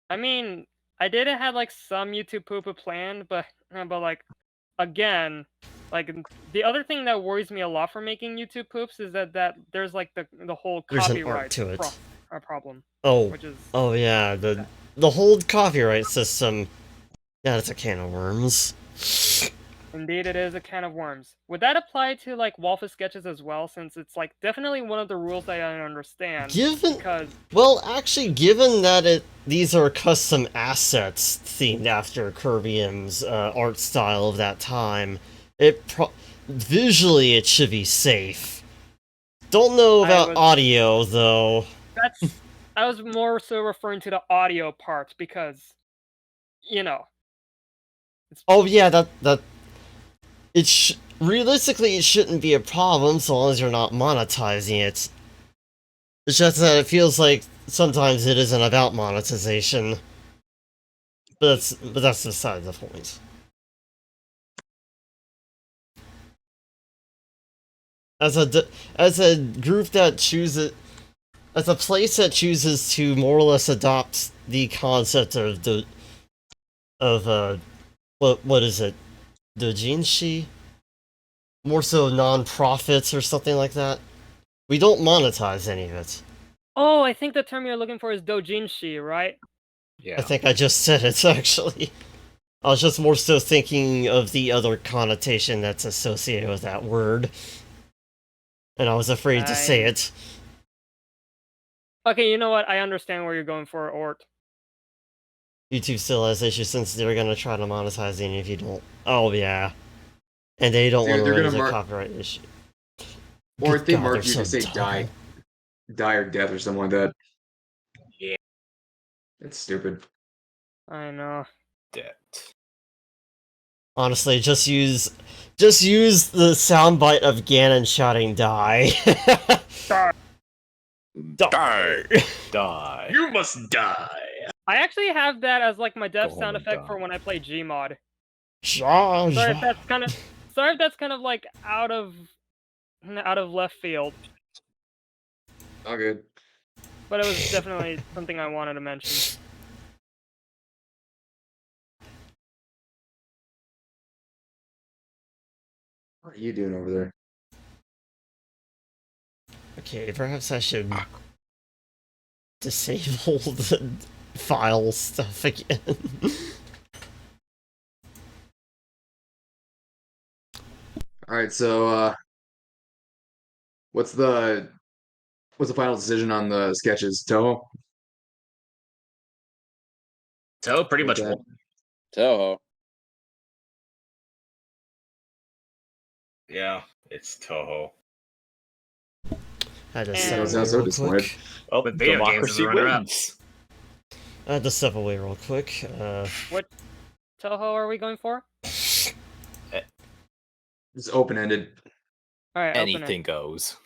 [SPEAKER 10] I mean, I did have like some YouTube poop planned, but like again, like the other thing that worries me a lot for making YouTube poops is that there's like the whole
[SPEAKER 2] There's an
[SPEAKER 10] copyright
[SPEAKER 2] art to it.
[SPEAKER 10] Problem.
[SPEAKER 2] Oh.
[SPEAKER 10] Which is
[SPEAKER 2] Yeah. The whole copyright system. Yeah, that's a can of worms.
[SPEAKER 10] Indeed, it is a can of worms. Would that apply to like Walfus sketches as well, since it's like definitely one of the rules that I don't understand?
[SPEAKER 2] Well, actually, given that these are custom assets themed after Kirby-M's art style of that time, visually it should be safe. Don't know about audio though.
[SPEAKER 10] I was more so referring to the audio part because, you know.
[SPEAKER 2] Oh yeah, realistically it shouldn't be a problem so long as you're not monetizing it. It's just that it feels like sometimes it isn't about monetization. But that's beside the point. As a group that chooses, as a place that chooses to more or less adopt the concept of what is it, doujinshi? More so non-profits or something like that. We don't monetize any of it.
[SPEAKER 10] Oh, I think the term you're looking for is doujinshi, right?
[SPEAKER 8] Yeah.
[SPEAKER 2] I think I just said it, actually. I was just more so thinking of the other connotation that's associated with that word. And I was afraid to say it.
[SPEAKER 10] Okay, you know what? I understand where you're going for, Ort.
[SPEAKER 2] YouTube still has issues since they're gonna try to monetize any if you don't. Oh, yeah. And they don't want to run into copyright issue.
[SPEAKER 3] Or if they mark you to say die or death or something like that.
[SPEAKER 8] Yeah.
[SPEAKER 3] That's stupid.
[SPEAKER 10] I know.
[SPEAKER 8] Debt.
[SPEAKER 2] Honestly, just use the soundbite of Ganon shouting "Die."
[SPEAKER 8] Die! Die!
[SPEAKER 1] You must die.
[SPEAKER 10] I actually have that as like my death
[SPEAKER 8] Go home
[SPEAKER 10] sound
[SPEAKER 8] and
[SPEAKER 10] effect for
[SPEAKER 8] die.
[SPEAKER 10] when I play Gmod.
[SPEAKER 2] Zha,
[SPEAKER 10] Sorry if
[SPEAKER 2] zha.
[SPEAKER 10] that's kind of like out of left field,
[SPEAKER 3] All good.
[SPEAKER 10] but it was definitely something I wanted to mention.
[SPEAKER 3] What are you doing over there?
[SPEAKER 2] Okay, perhaps I should disable the file stuff again.
[SPEAKER 3] All right, so what's the final decision on the sketches, Toho?
[SPEAKER 1] So pretty much.
[SPEAKER 3] that.
[SPEAKER 4] Toho.
[SPEAKER 8] Yeah, it's Toho.
[SPEAKER 2] I had to
[SPEAKER 10] And-
[SPEAKER 2] step
[SPEAKER 3] Don't
[SPEAKER 2] away
[SPEAKER 3] sound so
[SPEAKER 2] real
[SPEAKER 3] disappointed.
[SPEAKER 2] quick.
[SPEAKER 8] Oh,
[SPEAKER 1] With video games as
[SPEAKER 8] democracy
[SPEAKER 1] a runner-up.
[SPEAKER 8] wins.
[SPEAKER 2] I had to step away real quick.
[SPEAKER 10] What Toho are we going for?
[SPEAKER 3] It's open-ended.
[SPEAKER 10] All right, open it.
[SPEAKER 8] Anything goes.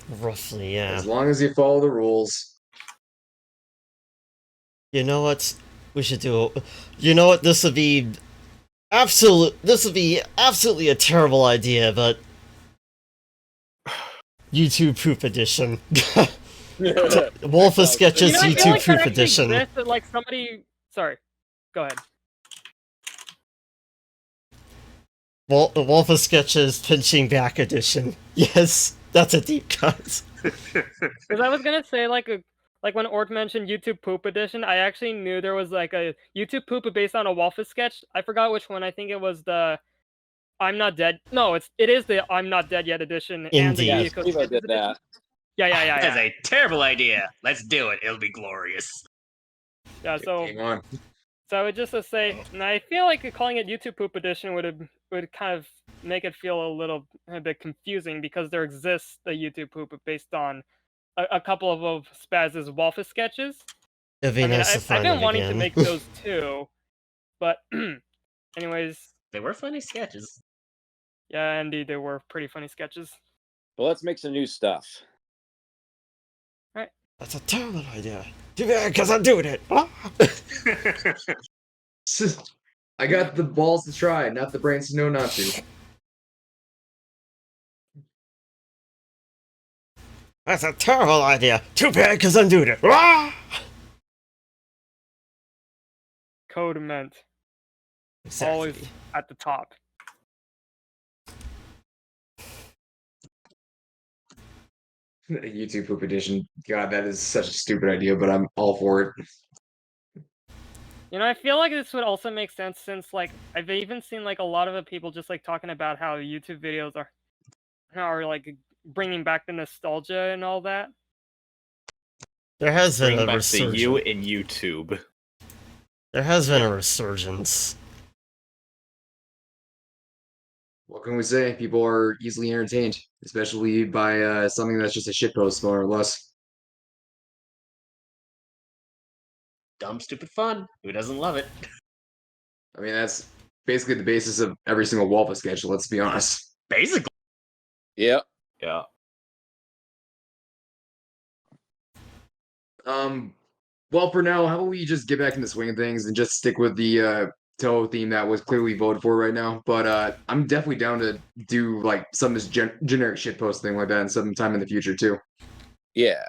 [SPEAKER 2] Roughly, yeah.
[SPEAKER 3] As long as you follow the rules.
[SPEAKER 2] You know what? We should do. You know what? This would be absolutely a terrible idea, but YouTube Poop Edition. Wolf of Sketches
[SPEAKER 10] I feel
[SPEAKER 2] YouTube
[SPEAKER 10] like that
[SPEAKER 2] Poop
[SPEAKER 10] actually
[SPEAKER 2] Edition.
[SPEAKER 10] exists, that, like somebody. Sorry, go ahead.
[SPEAKER 2] Wolf of Sketches Pinching Back Edition. Yes, that's a deep cut.
[SPEAKER 10] Because I was gonna say like when Ort mentioned YouTube Poop Edition, I actually knew there was like a YouTube Poop based on a Wolfus sketch. I forgot which one. I think it was the I'm Not Dead. No, it is the I'm Not Dead Yet edition and the
[SPEAKER 2] Indeed.
[SPEAKER 10] Eco
[SPEAKER 4] Steve
[SPEAKER 10] Sketches
[SPEAKER 4] did
[SPEAKER 10] edition.
[SPEAKER 4] that.
[SPEAKER 10] Yeah.
[SPEAKER 1] That's a terrible idea. Let's do it. It'll be glorious.
[SPEAKER 10] Yeah, so
[SPEAKER 3] Game on.
[SPEAKER 10] I would just say, and I feel like calling it YouTube Poop Edition would kind of make it feel a bit confusing because there exists the YouTube Poop based on a couple of Spaz's Wolfus sketches.
[SPEAKER 2] It'd be nice to
[SPEAKER 10] I've
[SPEAKER 2] find
[SPEAKER 10] been
[SPEAKER 2] them
[SPEAKER 10] wanting
[SPEAKER 2] again.
[SPEAKER 10] to make those too, but anyways,
[SPEAKER 1] They were funny sketches.
[SPEAKER 10] yeah, indeed, they were pretty funny sketches.
[SPEAKER 4] But let's make some new stuff.
[SPEAKER 2] That's a terrible idea. Too bad, because I'm doing it. Ah!
[SPEAKER 3] I got the balls to try, not the brains to know not to.
[SPEAKER 2] That's a terrible idea. Too bad, because I'm doing it. Ah!
[SPEAKER 10] Code meant
[SPEAKER 2] Exactly.
[SPEAKER 10] always at the top.
[SPEAKER 3] YouTube Poop Edition. God, that is such a stupid idea, but I'm all for it.
[SPEAKER 10] You know, I feel like this would also make sense since, like, I've even seen like a lot of the people just like talking about how YouTube videos are like bringing back the nostalgia and all that.
[SPEAKER 2] There has been
[SPEAKER 8] Bring
[SPEAKER 2] a
[SPEAKER 8] back the
[SPEAKER 2] resurgence.
[SPEAKER 8] you in YouTube.
[SPEAKER 2] There has been a resurgence.
[SPEAKER 3] What can we say? People are easily entertained, especially by something that's just a shitpost, more or less.
[SPEAKER 1] Dumb, stupid fun. Who doesn't love it?
[SPEAKER 3] I mean, that's basically the basis of every single Wolfa sketch, let's be honest.
[SPEAKER 1] Basically.
[SPEAKER 4] Yep.
[SPEAKER 8] Yeah.
[SPEAKER 3] Well, for now, how about we just get back in the swing of things and just stick with the Toho theme that was clearly voted for right now. But I'm definitely down to do like some of this generic shitpost thing like that and sometime in the future too.
[SPEAKER 4] Yeah.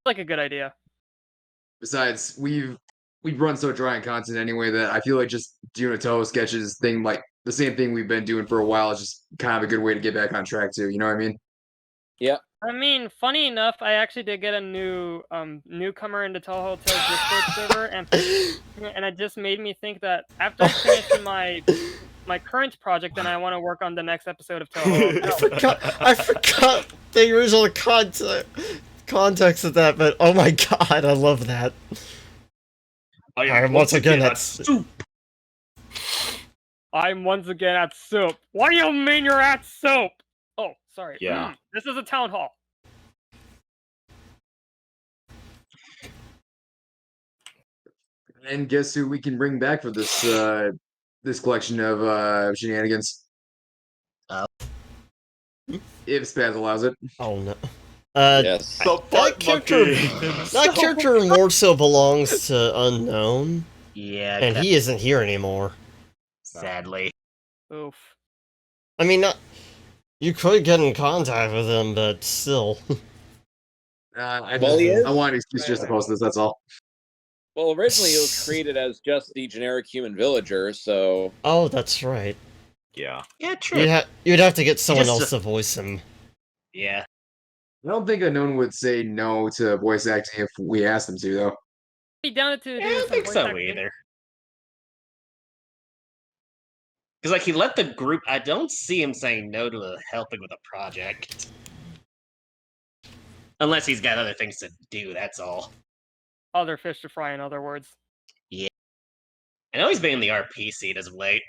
[SPEAKER 10] Like a good idea.
[SPEAKER 3] Besides, we've run so dry on content anyway that I feel like just doing a Toho sketches thing, like the same thing we've been doing for a while, is just kind of a good way to get back on track too. You know what I mean?
[SPEAKER 4] Yep.
[SPEAKER 10] I mean, funny enough, I actually did get a new newcomer into Toho Tales Discord server, and it just made me think that after I finish my current project, then I want to work on the next episode of Toho.
[SPEAKER 2] I forgot the original context of that, but oh my god, I love that. I'm once again at
[SPEAKER 1] soup.
[SPEAKER 10] I'm once again at soup. What do you mean you're at soup? Oh, sorry.
[SPEAKER 8] Yeah.
[SPEAKER 10] This is a town hall.
[SPEAKER 3] And guess who we can bring back for this this collection of shenanigans. If Spaz allows it.
[SPEAKER 2] Oh no.
[SPEAKER 4] Yes.
[SPEAKER 2] That character more so belongs to Unknown,
[SPEAKER 1] Yeah,
[SPEAKER 2] and he isn't here anymore.
[SPEAKER 1] sadly.
[SPEAKER 10] Oof.
[SPEAKER 2] I mean, you could get in contact with him, but still.
[SPEAKER 3] I
[SPEAKER 4] Well, he is.
[SPEAKER 3] I want an excuse just to post this. That's all.
[SPEAKER 4] Well, originally it was created as just the generic human villager, so.
[SPEAKER 2] Oh, that's right.
[SPEAKER 8] Yeah.
[SPEAKER 1] Yeah, true.
[SPEAKER 2] You'd have to get someone
[SPEAKER 1] just-
[SPEAKER 2] else to voice him.
[SPEAKER 1] Yeah.
[SPEAKER 3] I don't think Unknown would say no to voice acting if we asked him to, though.
[SPEAKER 10] Be down to
[SPEAKER 1] I
[SPEAKER 10] do
[SPEAKER 1] don't
[SPEAKER 10] some
[SPEAKER 1] think
[SPEAKER 10] voice
[SPEAKER 1] so
[SPEAKER 10] acting.
[SPEAKER 1] either. Because like he let the group. I don't see him saying no to helping with a project, unless he's got other things to do. That's all.
[SPEAKER 10] Other fish to fry, in other words.
[SPEAKER 1] Yeah. I know he's been in the RP seat as of late.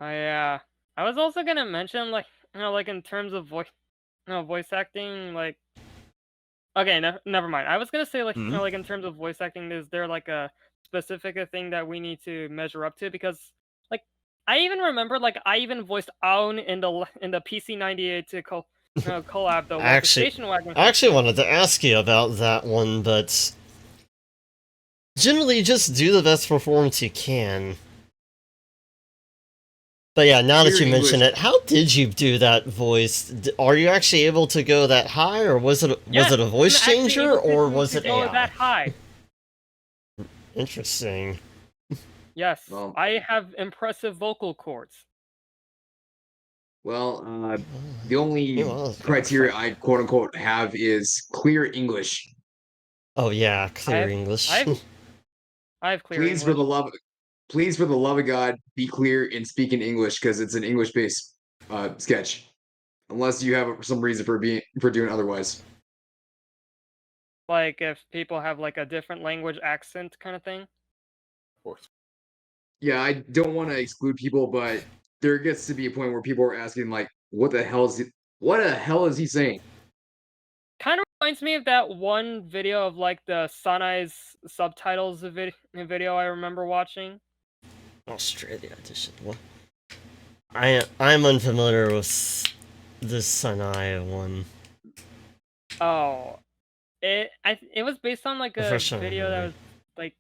[SPEAKER 10] I was also gonna mention, like, like in terms of voice acting, like. Okay, never mind. I was gonna say, like, like in terms of voice acting, is there like a specific thing that we need to measure up to? Because, like, I even remember, like, I even voiced Aun in the PC-98 to collab though.
[SPEAKER 2] I actually wanted to ask you about that one, but generally just do the best performance you can. But yeah, now that you mention it, how did you do that voice? Are you actually able to go that high, or was it a voice changer, or was it AI?
[SPEAKER 10] That high.
[SPEAKER 2] Interesting.
[SPEAKER 10] Yes,
[SPEAKER 3] Well,
[SPEAKER 10] I have impressive vocal cords.
[SPEAKER 3] Well, the only criteria I quote unquote have is clear English.
[SPEAKER 2] Oh yeah, clear English.
[SPEAKER 10] I have clear
[SPEAKER 3] English. Please, for the love of God, be clear and speak in English because it's an English-based sketch. Unless you have some reason for doing otherwise.
[SPEAKER 10] Like if people have like a different language accent kind of thing.
[SPEAKER 8] Of course.
[SPEAKER 3] Yeah, I don't want to exclude people, but there gets to be a point where people are asking like, "What the hell is he saying?"
[SPEAKER 10] Kind of reminds me of that one video of like the Suney's subtitles video I remember watching.
[SPEAKER 2] Australia edition. What? I'm unfamiliar with this Sanai one.
[SPEAKER 10] Oh, it was based on like a video that was like,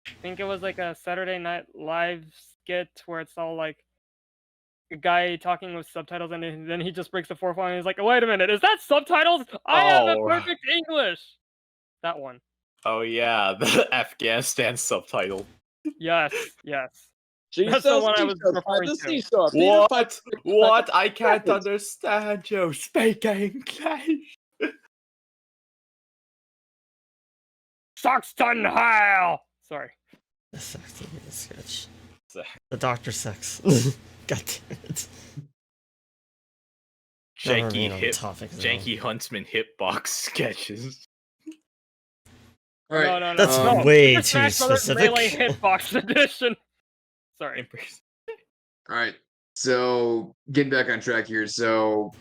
[SPEAKER 10] I think it was like a Saturday Night Live skit where it's all like a guy talking with subtitles, and then he just breaks the fourth wall and he's like, "Wait a minute, is that subtitles? I have a perfect English." That one.
[SPEAKER 8] Oh yeah, the Afghanistan subtitle.
[SPEAKER 10] Yes.
[SPEAKER 4] Jesus,
[SPEAKER 10] That's the one I was referring to.
[SPEAKER 8] What? I can't understand you. Speak English.
[SPEAKER 10] Saxton Hale! Sorry.
[SPEAKER 2] The Saxton sketch. The Dr. Sex. God damn it.
[SPEAKER 8] Janky Huntsman hitbox sketches.
[SPEAKER 3] All right.
[SPEAKER 10] No.
[SPEAKER 2] That's way too specific.
[SPEAKER 10] Melee hitbox edition. Sorry.
[SPEAKER 3] All right. So getting back on track here. So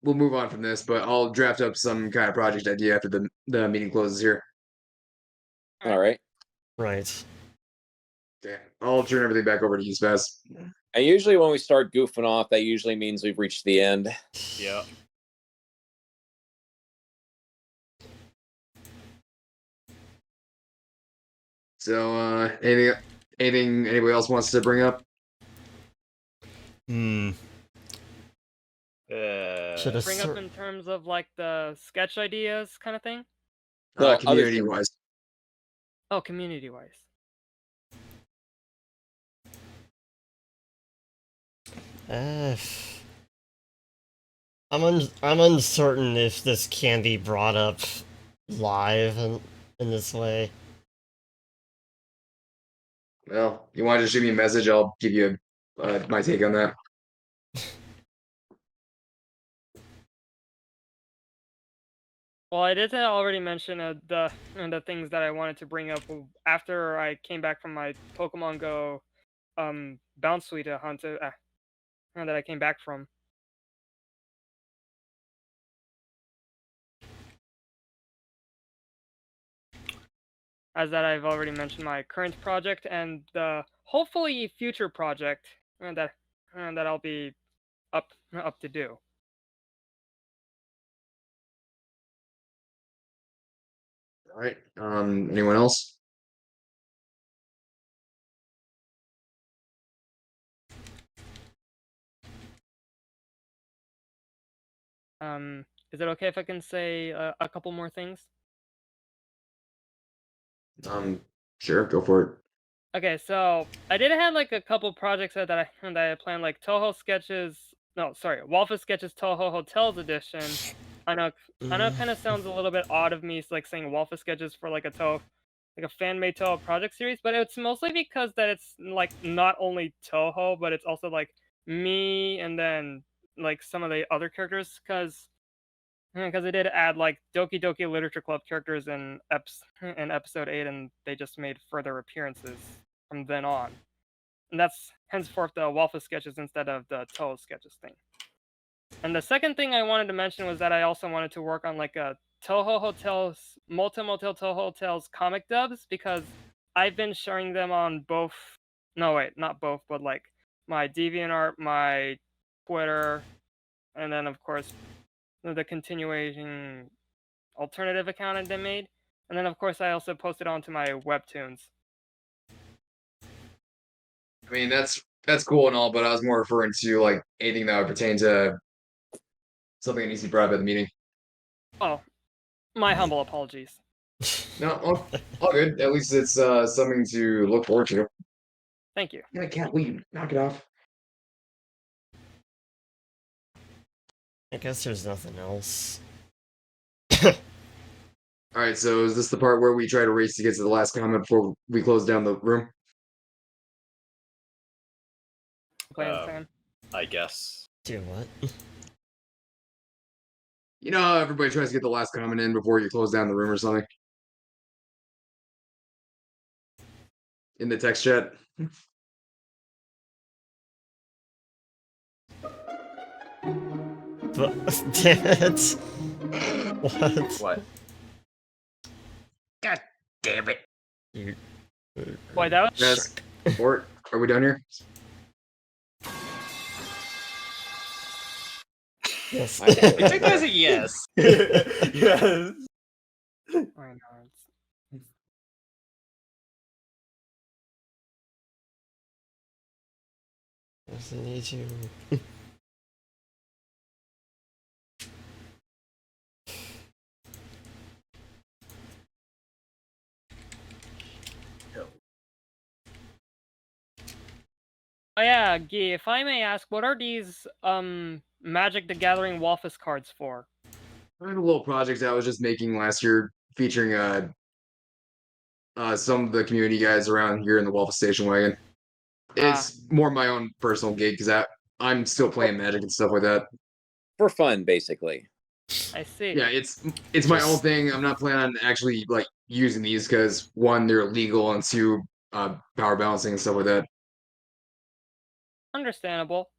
[SPEAKER 3] we'll move on from this, but I'll draft up some kind of project idea after the meeting closes here.
[SPEAKER 4] All right.
[SPEAKER 2] Right.
[SPEAKER 3] Okay. I'll turn everything back over to you, Spaz.
[SPEAKER 4] And usually when we start goofing off, that usually means we've reached the end.
[SPEAKER 8] Yeah.
[SPEAKER 3] So anything anybody else wants to bring up?
[SPEAKER 10] Bring up in terms of like the sketch ideas kind of thing?
[SPEAKER 3] Community wise.
[SPEAKER 10] Oh, community wise.
[SPEAKER 2] I'm uncertain if this can be brought up live in this way.
[SPEAKER 3] Well, you want to just shoot me a message? I'll give you my take on that.
[SPEAKER 10] Well, I did already mention the things that I wanted to bring up after I came back from my Pokemon Go bounce suite hunt that I came back from. as that I've already mentioned my current project and the hopefully future project that I'll be up to do.
[SPEAKER 3] All right. Anyone else?
[SPEAKER 10] Is it okay if I can say a couple more things?
[SPEAKER 3] Sure, go for it.
[SPEAKER 10] Okay, so I did have like a couple projects that I planned, like Toho Sketches. No, sorry, Waffle Sketches Toho Hotels Edition. I know it kind of sounds a little bit odd of me like saying Waffle Sketches for like a fan-made Toho project series, but it's mostly because that it's like not only Toho, but it's also like me and then like some of the other characters, because I did add like Doki Doki Literature Club characters in episode 8, and they just made further appearances from then on. And that's henceforth the Waffle sketches instead of the Toho sketches thing. And the second thing I wanted to mention was that I also wanted to work on like a Toho Hotels, Motel Toho Hotels comic dubs, because I've been sharing them on both. No, wait, not both, but like my DeviantArt, my Twitter, and then of course the continuation alternative account they made. And then of course I also posted onto my webtoons.
[SPEAKER 3] I mean, that's cool and all, but I was more referring to like anything that would pertain to something that needs to be brought up at the meeting.
[SPEAKER 10] Oh, my humble apologies.
[SPEAKER 3] No, all good. At least it's something to look forward to.
[SPEAKER 10] Thank you.
[SPEAKER 3] I can't leave. Knock it off.
[SPEAKER 2] I guess there's nothing else.
[SPEAKER 3] All right, so is this the part where we try to race to get to the last comment before we close down the room?
[SPEAKER 7] I guess.
[SPEAKER 2] Do what?
[SPEAKER 3] You know how everybody tries to get the last comment in before you close down the room or something? In the text chat?
[SPEAKER 2] But, damn it. What?
[SPEAKER 7] What?
[SPEAKER 1] God damn it.
[SPEAKER 10] Boy, that was
[SPEAKER 3] Yes. Or are we done here?
[SPEAKER 2] Yes.
[SPEAKER 1] I think that's a yes.
[SPEAKER 8] Yes.
[SPEAKER 10] I know,
[SPEAKER 2] Yes, I need to.
[SPEAKER 10] Oh yeah, Guy, if I may ask, what are these Magic the Gathering Waffus cards for?
[SPEAKER 3] I had a little project I was just making last year featuring some of the community guys around here in the Waffle Station Wagon. It's more my own personal gig because I'm still playing Magic and stuff like that.
[SPEAKER 4] For fun, basically.
[SPEAKER 10] I see.
[SPEAKER 3] Yeah, it's my own thing. I'm not planning on actually like using these because one, they're illegal, and two, power balancing and stuff like that.
[SPEAKER 10] Understandable.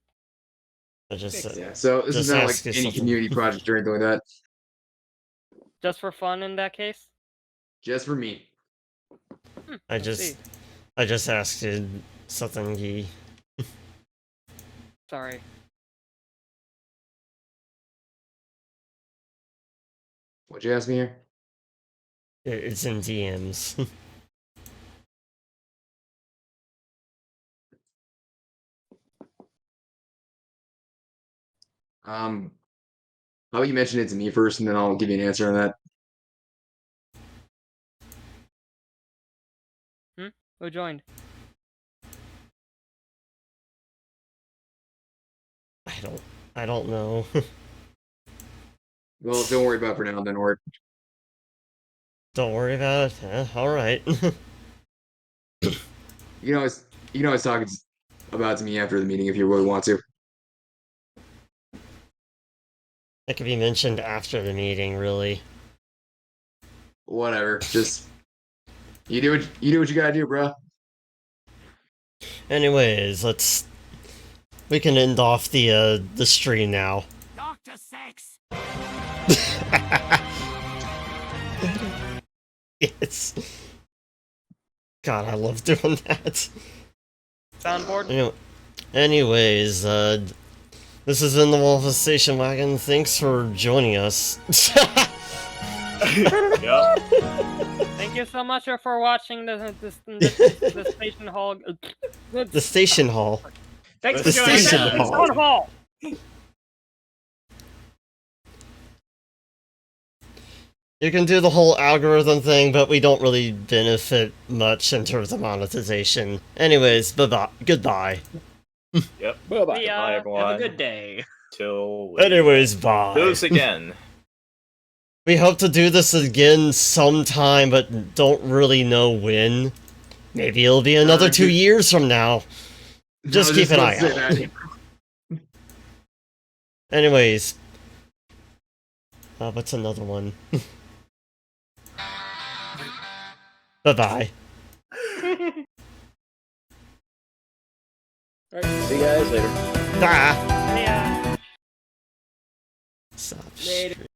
[SPEAKER 2] I just
[SPEAKER 3] Yeah, so this is
[SPEAKER 2] just
[SPEAKER 3] not
[SPEAKER 2] ask
[SPEAKER 3] like
[SPEAKER 2] you
[SPEAKER 3] any
[SPEAKER 2] something.
[SPEAKER 3] community project or anything like that.
[SPEAKER 10] Just for fun in that case?
[SPEAKER 3] Just for me.
[SPEAKER 2] I
[SPEAKER 10] see.
[SPEAKER 2] just asked you something, Yi.
[SPEAKER 10] Sorry.
[SPEAKER 3] What'd you ask me here?
[SPEAKER 2] It's in DMs.
[SPEAKER 3] How about you mention it to me first, and then I'll give you an answer on that.
[SPEAKER 10] Who joined?
[SPEAKER 2] I don't know.
[SPEAKER 3] Well, don't worry about it for now, then, or
[SPEAKER 2] Don't worry about it. All right.
[SPEAKER 3] you can always talk about it to me after the meeting if you really want to.
[SPEAKER 2] It could be mentioned after the meeting, really.
[SPEAKER 3] Whatever. Just you do what you gotta do, bro.
[SPEAKER 2] Anyways, we can end off the stream now.
[SPEAKER 6] Dr. Sex!
[SPEAKER 2] Yes. God, I love doing that.
[SPEAKER 10] Soundboard.
[SPEAKER 2] Anyways, this has been the Waffle Station Wagon. Thanks for joining us.
[SPEAKER 7] Yep.
[SPEAKER 10] Thank you so much for watching the station hall.
[SPEAKER 2] The station hall.
[SPEAKER 1] Thanks
[SPEAKER 2] The
[SPEAKER 1] for joining
[SPEAKER 2] station
[SPEAKER 1] us.
[SPEAKER 2] hall.
[SPEAKER 10] Town hall.
[SPEAKER 2] You can do the whole algorithm thing, but we don't really benefit much in terms of monetization. Anyways, bye-bye. Goodbye.
[SPEAKER 7] Yep.
[SPEAKER 4] Bye-bye.
[SPEAKER 7] Bye, everyone.
[SPEAKER 1] Have a good day.
[SPEAKER 7] Till we
[SPEAKER 2] Anyways, bye.
[SPEAKER 7] do this again.
[SPEAKER 2] We hope to do this again sometime, but don't really know when. Maybe it'll be another 2 years from now. Just keep an eye out. Anyways. What's another one? Bye-bye.
[SPEAKER 4] All right, see you guys later.
[SPEAKER 2] Bye.
[SPEAKER 10] Yeah.
[SPEAKER 2] Stop.
[SPEAKER 1] Later.